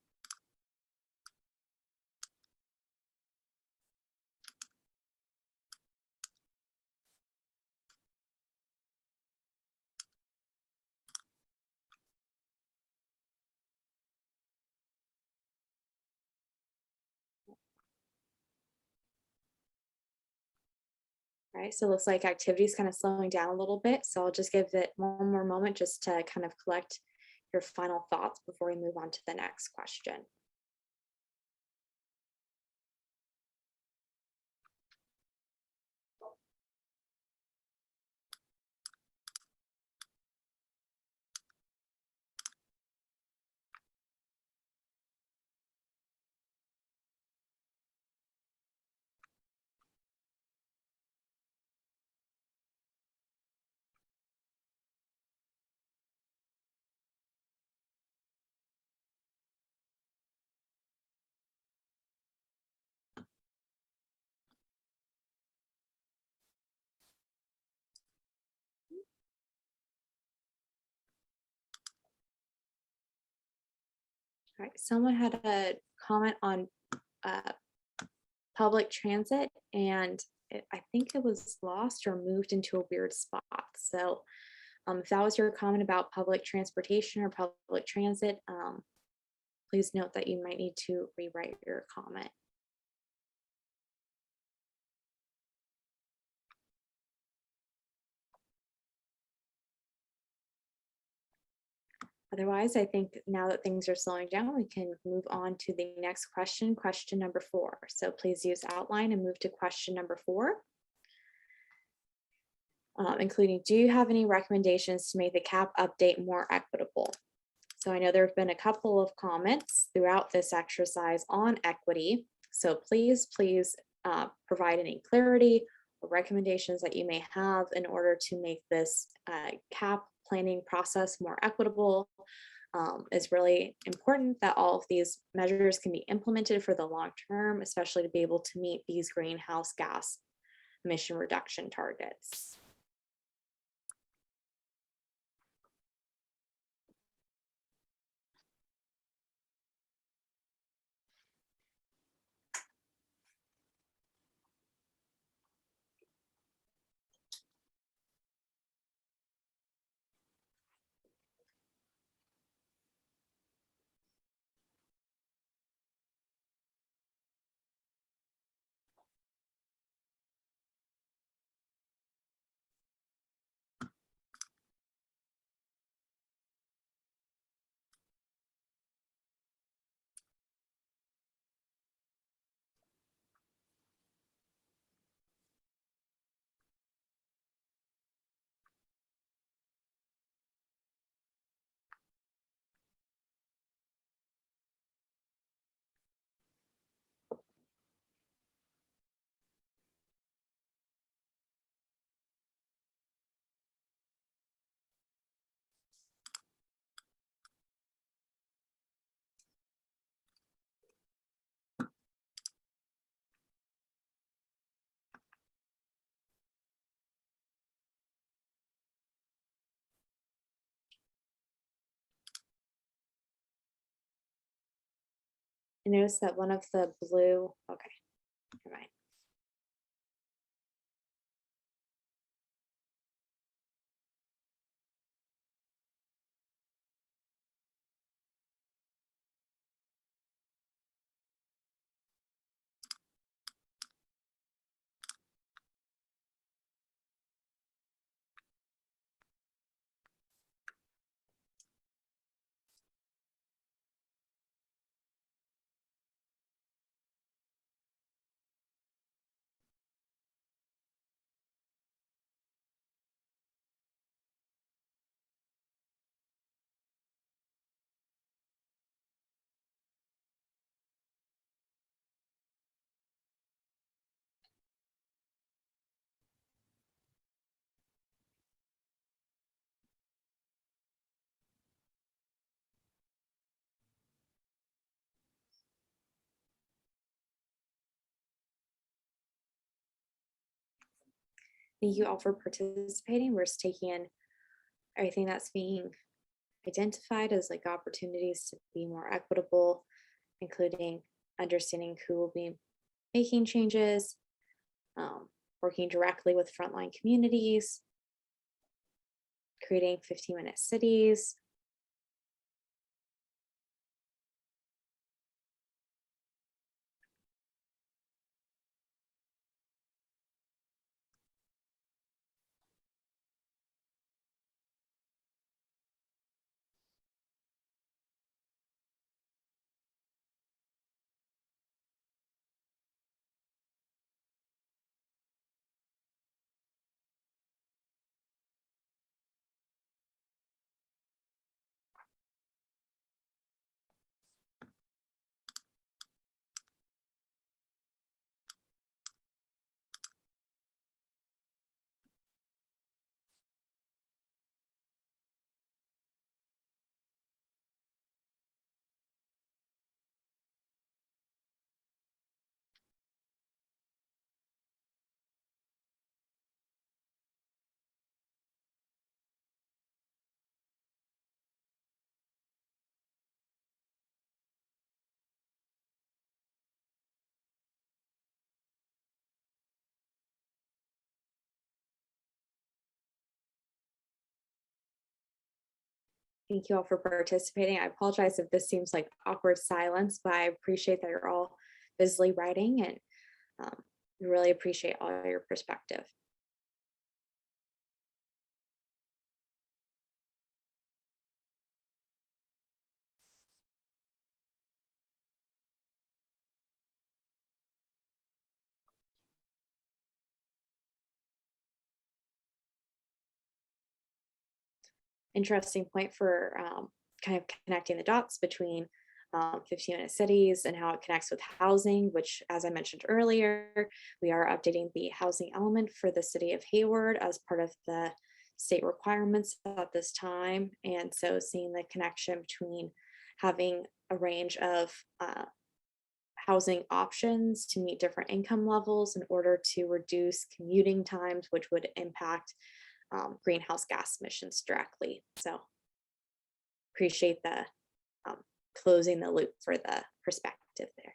All right, so it looks like activity is kind of slowing down a little bit. So I'll just give it one more moment just to kind of collect your final thoughts before we move on to the next question. All right, someone had a comment on uh, public transit, and I think it was lost or moved into a weird spot. So if that was your comment about public transportation or public transit, please note that you might need to rewrite your comment. Otherwise, I think now that things are slowing down, we can move on to the next question, question number 4. So please use outline and move to question number 4. Including, do you have any recommendations to make the CAP update more equitable? So I know there have been a couple of comments throughout this exercise on equity. So please provide any clarity or recommendations that you may have in order to make this CAP planning process more equitable. It's really important that all of these measures can be implemented for the long term, especially to be able to meet these greenhouse gas emission reduction targets. I noticed that one of the blue, okay, never mind. Thank you all for participating. We're just taking in everything that's being identified as like opportunities to be more equitable, including understanding who will be making changes, working directly with frontline communities, creating 15-minute cities. Thank you all for participating. I apologize if this seems like awkward silence, but I appreciate that you're all busily writing, and we really appreciate all your perspective. Interesting point for kind of connecting the dots between 15-minute cities and how it connects with housing, which, as I mentioned earlier, we are updating the housing element for the city of Hayward as part of the state requirements at this time. And so seeing the connection between having a range of housing options to meet different income levels in order to reduce commuting times, which would impact greenhouse gas emissions directly. So appreciate the closing the loop for the perspective there.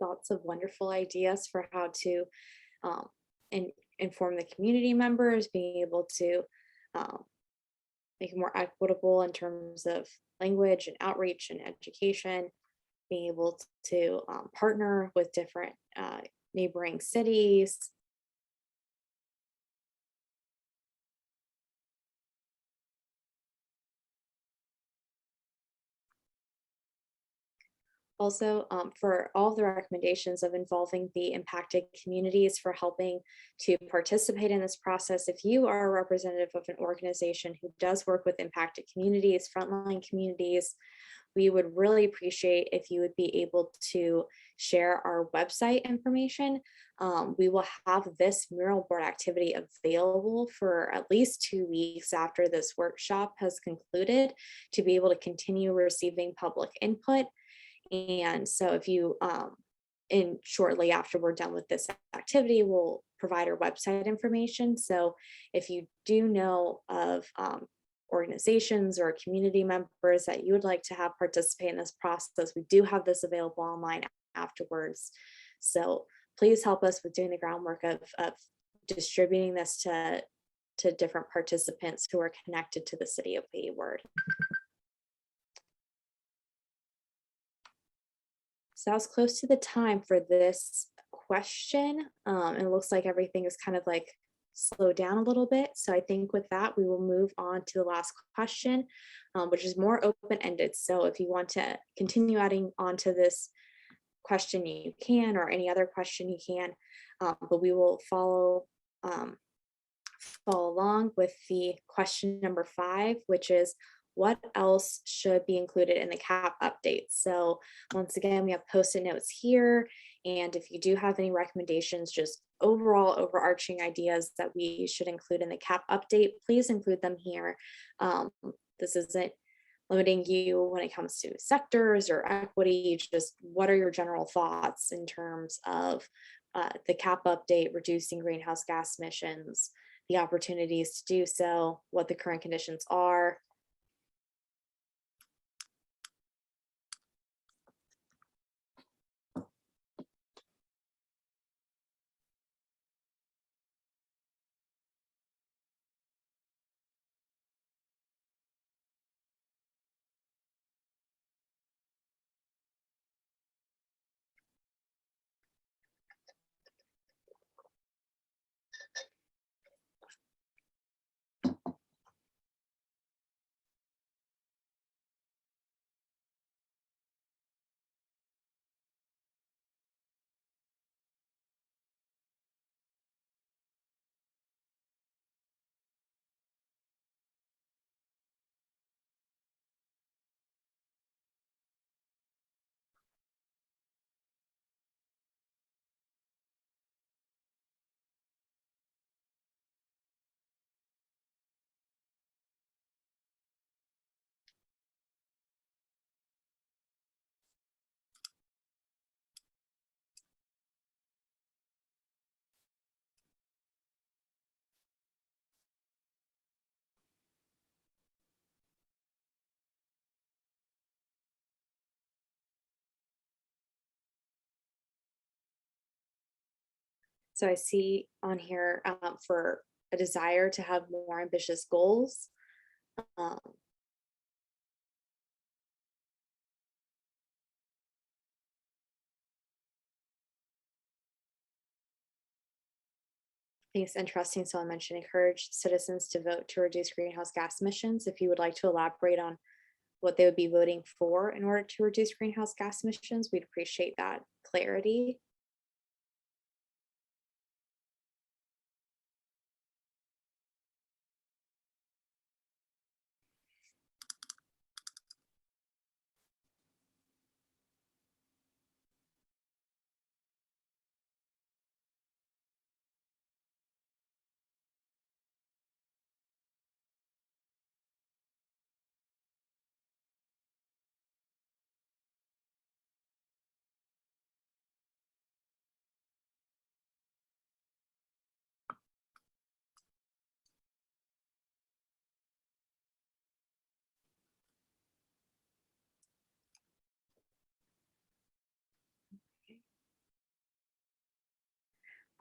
Lots of wonderful ideas for how to inform the community members, being able to make it more equitable in terms of language and outreach and education, being able to partner with different neighboring cities. Also, for all of the recommendations of involving the impacted communities for helping to participate in this process. If you are a representative of an organization who does work with impacted communities, frontline communities, we would really appreciate if you would be able to share our website information. We will have this mural board activity available for at least 2 weeks after this workshop has concluded to be able to continue receiving public input. And so if you, in shortly after we're done with this activity, we'll provide our website information. So if you do know of organizations or community members that you would like to have participate in this process, we do have this available online afterwards. So please help us with doing the groundwork of distributing this to different participants who are connected to the City of Hayward. So that was close to the time for this question. It looks like everything is kind of like slowed down a little bit. So I think with that, we will move on to the last question, which is more open-ended. So if you want to continue adding on to this question, you can, or any other question you can, but we will follow along with the question number 5, which is, what else should be included in the CAP update? So once again, we have post-it notes here. And if you do have any recommendations, just overall overarching ideas that we should include in the CAP update, please include them here. This isn't limiting you when it comes to sectors or equity, just what are your general thoughts in terms of the CAP update, reducing greenhouse gas emissions, the opportunities to do so, what the current conditions are. So I see on here for a desire to have more ambitious goals. I think it's interesting. Someone mentioned encourage citizens to vote to reduce greenhouse gas emissions. If you would like to elaborate on what they would be voting for in order to reduce greenhouse gas emissions, we'd appreciate that clarity.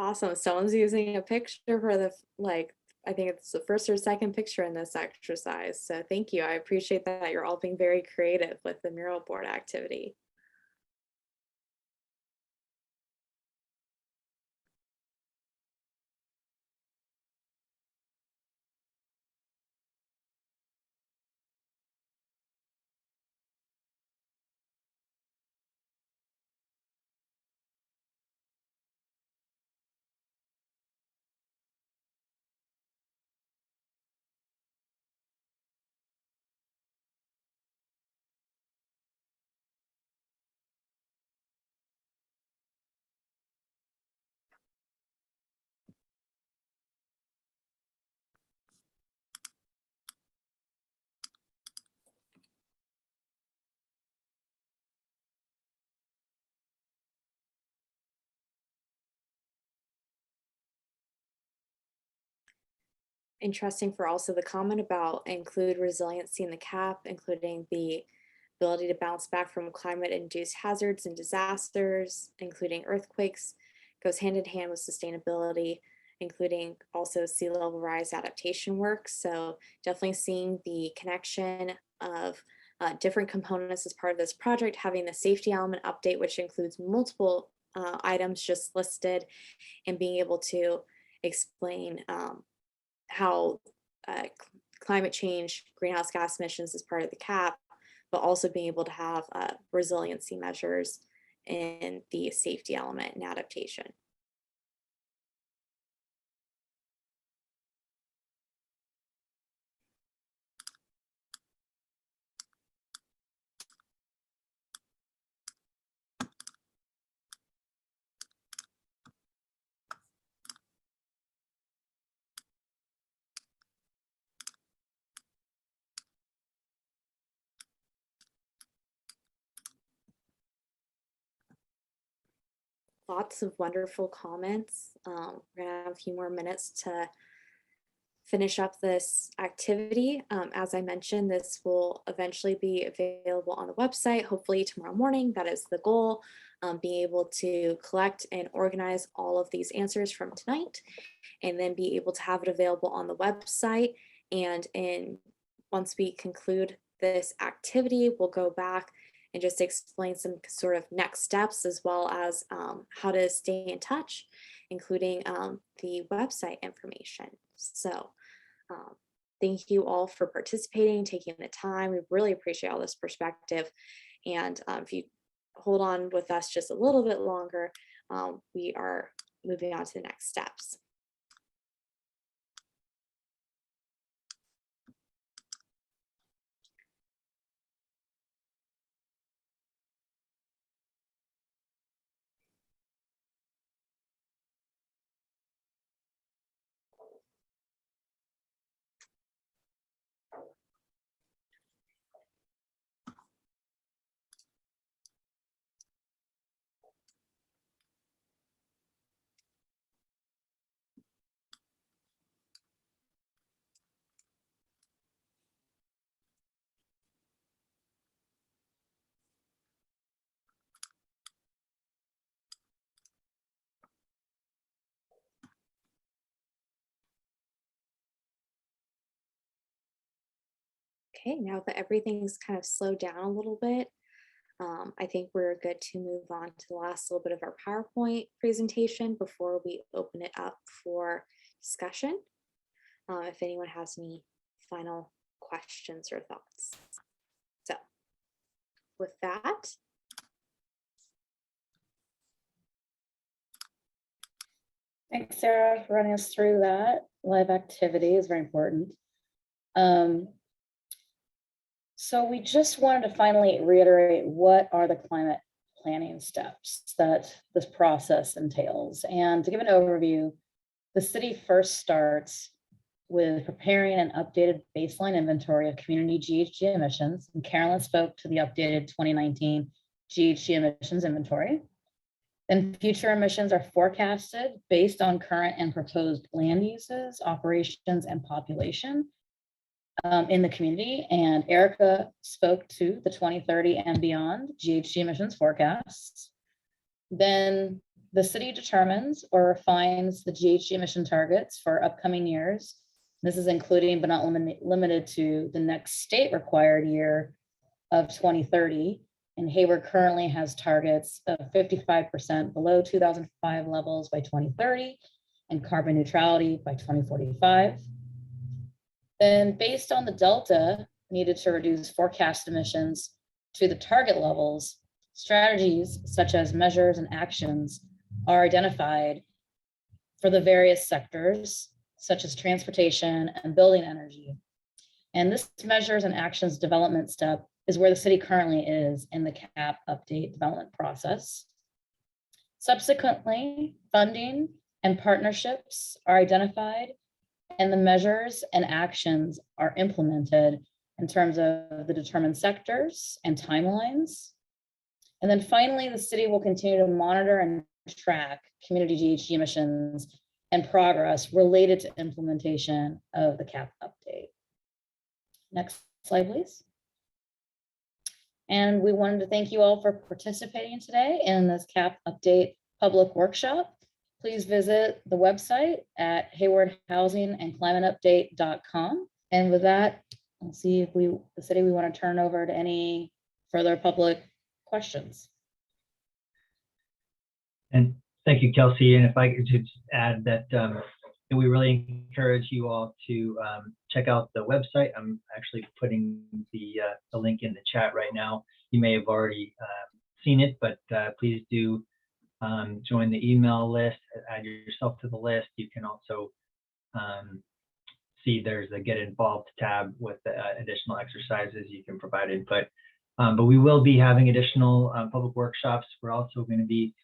Awesome. Someone's using a picture for the, like, I think it's the first or second picture in this exercise. So thank you. I appreciate that you're all being very creative with the mural board activity. interesting for also the comment about include resiliency in the cap, including the ability to bounce back from climate-induced hazards and disasters, including earthquakes, goes hand in hand with sustainability, including also sea level rise adaptation work. So definitely seeing the connection of different components as part of this project, having the safety element update, which includes multiple items just listed, and being able to explain how climate change, greenhouse gas emissions is part of the cap, but also being able to have resiliency measures in the safety element and adaptation. Lots of wonderful comments. We're gonna have a few more minutes to finish up this activity. As I mentioned, this will eventually be available on the website, hopefully tomorrow morning. That is the goal. Being able to collect and organize all of these answers from tonight, and then be able to have it available on the website. And once we conclude this activity, we'll go back and just explain some sort of next steps, as well as how to stay in touch, including the website information. So thank you all for participating, taking the time. We really appreciate all this perspective. And if you hold on with us just a little bit longer, we are moving on to the next steps. Okay, now that everything's kind of slowed down a little bit, I think we're good to move on to the last little bit of our PowerPoint presentation before we open it up for discussion. If anyone has any final questions or thoughts. So with that, Thanks, Sarah, for running us through that. Live activity is very important. So we just wanted to finally reiterate what are the climate planning steps that this process entails. And to give an overview, the city first starts with preparing an updated baseline inventory of community GHG emissions. And Carolyn spoke to the updated 2019 GHG emissions inventory. Then future emissions are forecasted based on current and proposed land uses, operations, and population in the community. And Erica spoke to the 2030 and beyond GHG emissions forecasts. Then the city determines or refines the GHG emission targets for upcoming years. This is including, but not limited to, the next state required year of 2030. And Hayward currently has targets of 55% below 2005 levels by 2030 and carbon neutrality by 2045. Then based on the delta needed to reduce forecast emissions to the target levels, strategies such as measures and actions are identified for the various sectors, such as transportation and building energy. And this measures and actions development step is where the city currently is in the CAP update development process. Subsequently, funding and partnerships are identified, and the measures and actions are implemented in terms of the determined sectors and timelines. And then finally, the city will continue to monitor and track community GHG emissions and progress related to implementation of the CAP update. Next slide, please. And we wanted to thank you all for participating today in this CAP update public workshop. Please visit the website at haywardhousingandclimateupdate.com. And with that, let's see if the city, we want to turn over to any further public questions. And thank you, Kelsey. And if I could just add that we really encourage you all to check out the website. I'm actually putting the link in the chat right now. You may have already seen it, but please do join the email list, add yourself to the list. You can also see there's a Get Involved tab with additional exercises you can provide input. But we will be having additional public workshops. We're also going to be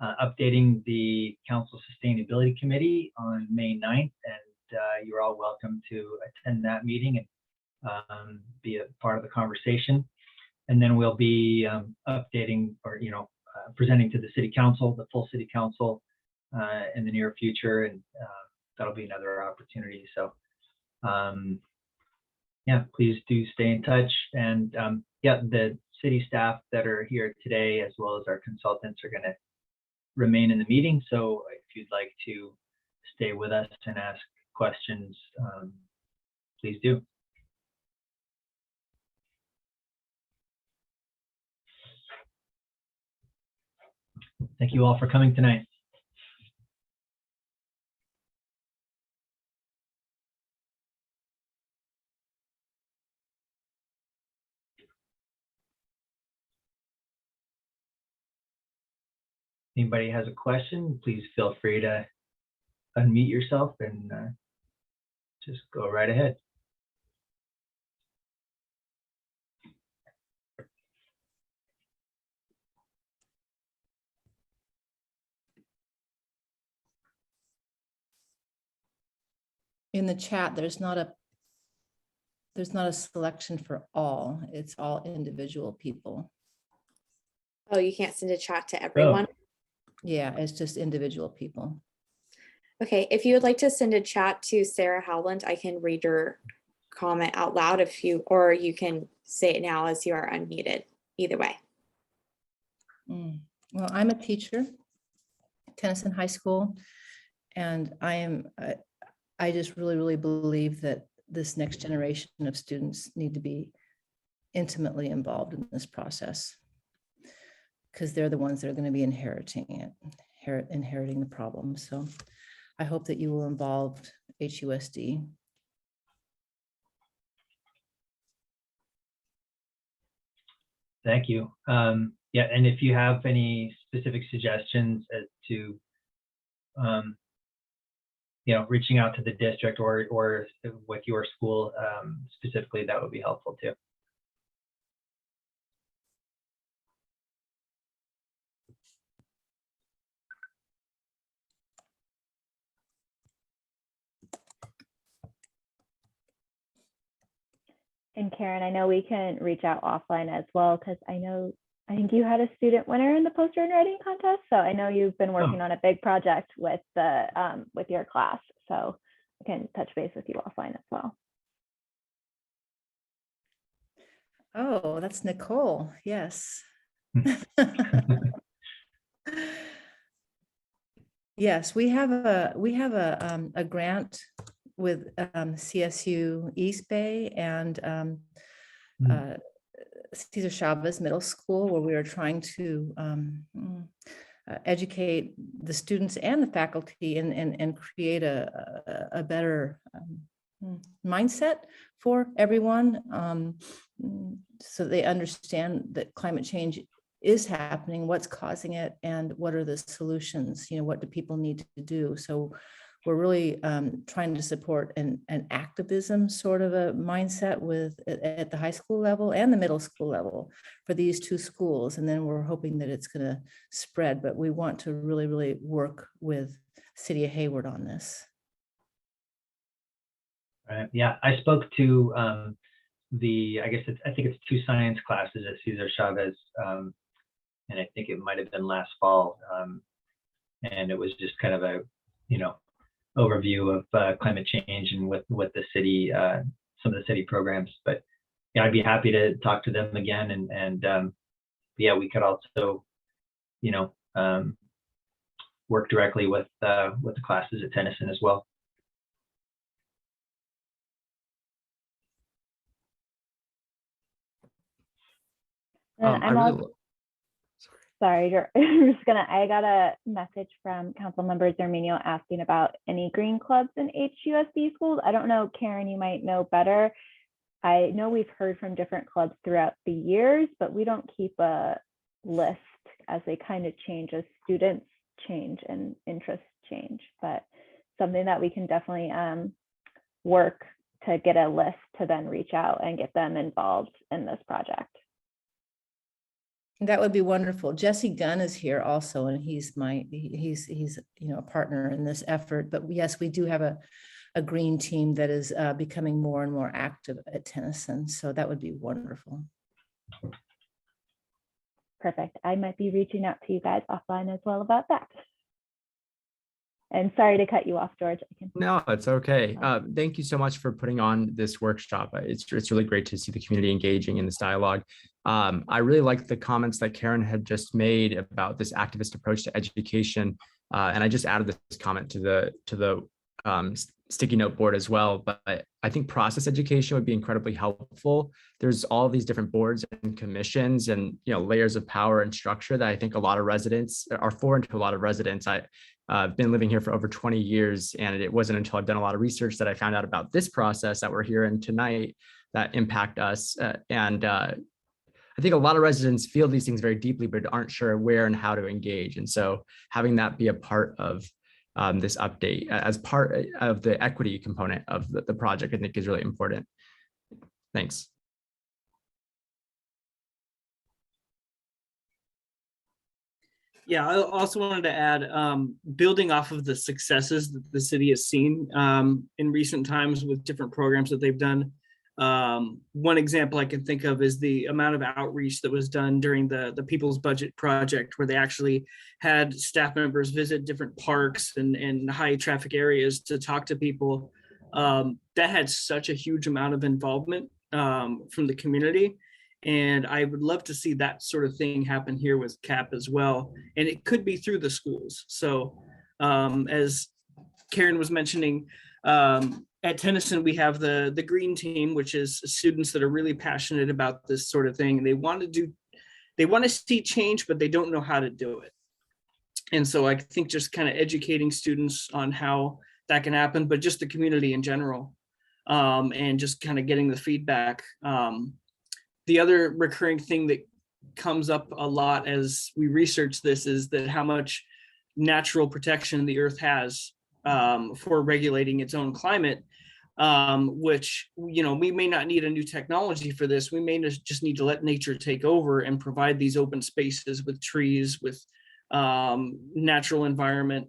updating the Council Sustainability Committee on May 9th, and you're all welcome to attend that meeting and be a part of the conversation. And then we'll be updating or, presenting to the City Council, the full City Council in the near future, and that'll be another opportunity. So yeah, please do stay in touch. And yeah, the city staff that are here today, as well as our consultants, are going to remain in the meeting. So if you'd like to stay with us and ask questions, please do. Thank you all for coming tonight. Anybody has a question, please feel free to unmute yourself and just go right ahead. In the chat, there's not a selection for all. It's all individual people. Oh, you can't send a chat to everyone? Yeah, it's just individual people. Okay, if you would like to send a chat to Sarah Howland, I can read your comment out loud or you can say it now as you are unmuted, either way. Well, I'm a teacher at Tennyson High School, and I just really believe that this next generation of students need to be intimately involved in this process, because they're the ones that are going to be inheriting the problem. So I hope that you will involve HUSD. Thank you. Yeah, and if you have any specific suggestions as to reaching out to the district or with your school specifically, that would be helpful too. And Karen, I know we can reach out offline as well, because I think you had a student winner in the poster and writing contest. So I know you've been working on a big project with your class. So I can touch base with you offline as well. Oh, that's Nicole. Yes. Yes, we have a grant with CSU East Bay and Cesar Chavez Middle School, where we are trying to educate the students and the faculty and create a better mindset for everyone, so they understand that climate change is happening, what's causing it, and what are the solutions. What do people need to do? So we're really trying to support an activism sort of a mindset at the high school level and the middle school level for these two schools. And then we're hoping that it's going to spread, but we want to really work with City of Hayward on this. Right. Yeah, I spoke to I think it's 2 science classes at Cesar Chavez, and I think it might have been last fall, and it was just kind of a overview of climate change and what the city, some of the city programs. But yeah, I'd be happy to talk to them again, and yeah, we could also, you know, work directly with the classes at Tennyson as well. And I I'm really, also, sorry, I'm just gonna, I got a message from Council Member Zerminio asking about any green clubs in HUSD schools. I don't know, Karen, you might know better. I know we've heard from different clubs throughout the years, but we don't keep a list as they kind of change as students change and interests change. But something that we can definitely work to get a list to then reach out and get them involved in this project. That would be wonderful. Jesse Gunn is here also, and he's you know, a partner in this effort. But yes, we do have a green team that is becoming more and more active at Tennyson. So that would be wonderful. Perfect. I might be reaching out to you guys offline as well about that. And sorry to cut you off, George. no, it's okay. Thank you so much for putting on this workshop. It's really great to see the community engaging in this dialogue. I really liked the comments that Karen had just made about this activist approach to education. And I just added this comment to the sticky note board as well. But I think process education would be incredibly helpful. There's all these different boards and commissions and, you know, layers of power and structure that I think a lot of residents are foreign to a lot of residents. I've been living here for over 20 years, and it wasn't until I've done a lot of research that I found out about this process that we're here in tonight that impact us. I think a lot of residents feel these things very deeply, but aren't sure where and how to engage. And so having that be a part of this update as part of the equity component of the project, I think is really important. Thanks. Yeah, I also wanted to add, building off of the successes that the city has seen in recent times with different programs that they've done. One example I can think of is the amount of outreach that was done during the People's Budget Project, where they actually had staff members visit different parks and high traffic areas to talk to people. That had such a huge amount of involvement from the community. And I would love to see that sort of thing happen here with CAP as well. And it could be through the schools. So as Karen was mentioning, at Tennyson, we have the green team, which is students that are really passionate about this sort of thing. They want to see change, but they don't know how to do it. And so I think just kind of educating students on how that can happen, but just the community in general, and just kind of getting the feedback. The other recurring thing that comes up a lot as we research this is that how much natural protection the earth has for regulating its own climate, which, you know, we may not need a new technology for this. We may just need to let nature take over and provide these open spaces with trees, with natural environment,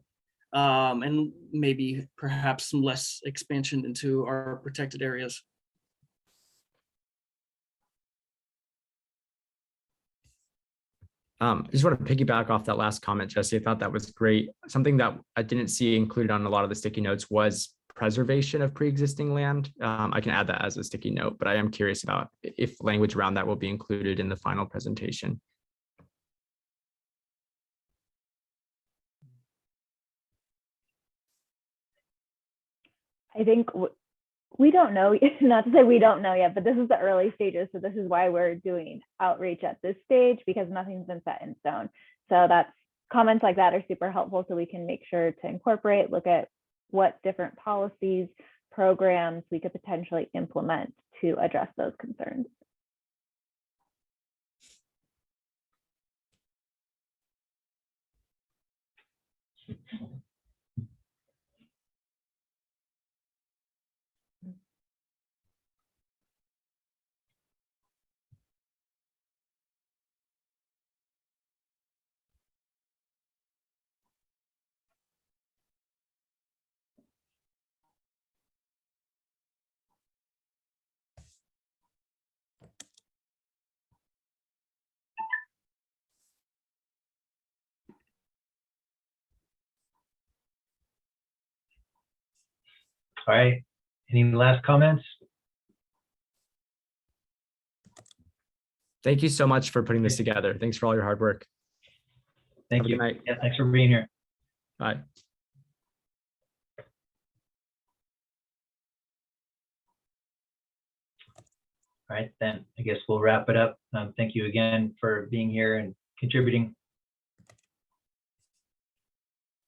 and maybe perhaps some less expansion into our protected areas. I just want to piggyback off that last comment, Jesse. I thought that was great. Something that I didn't see included on a lot of the sticky notes was preservation of pre-existing land. I can add that as a sticky note, but I am curious about if language around that will be included in the final presentation. I think we don't know, not to say we don't know yet, but this is the early stages. So this is why we're doing outreach at this stage, because nothing's been set in stone. So that's comments like that are super helpful, so we can make sure to incorporate, look at what different policies, programs we could potentially implement to address those concerns. All right. Any last comments? Thank you so much for putting this together. Thanks for all your hard work. Thank Have a you. good night. Yeah, thanks for being here. Bye. All right, then I guess we'll wrap it up. Thank you again for being here and contributing.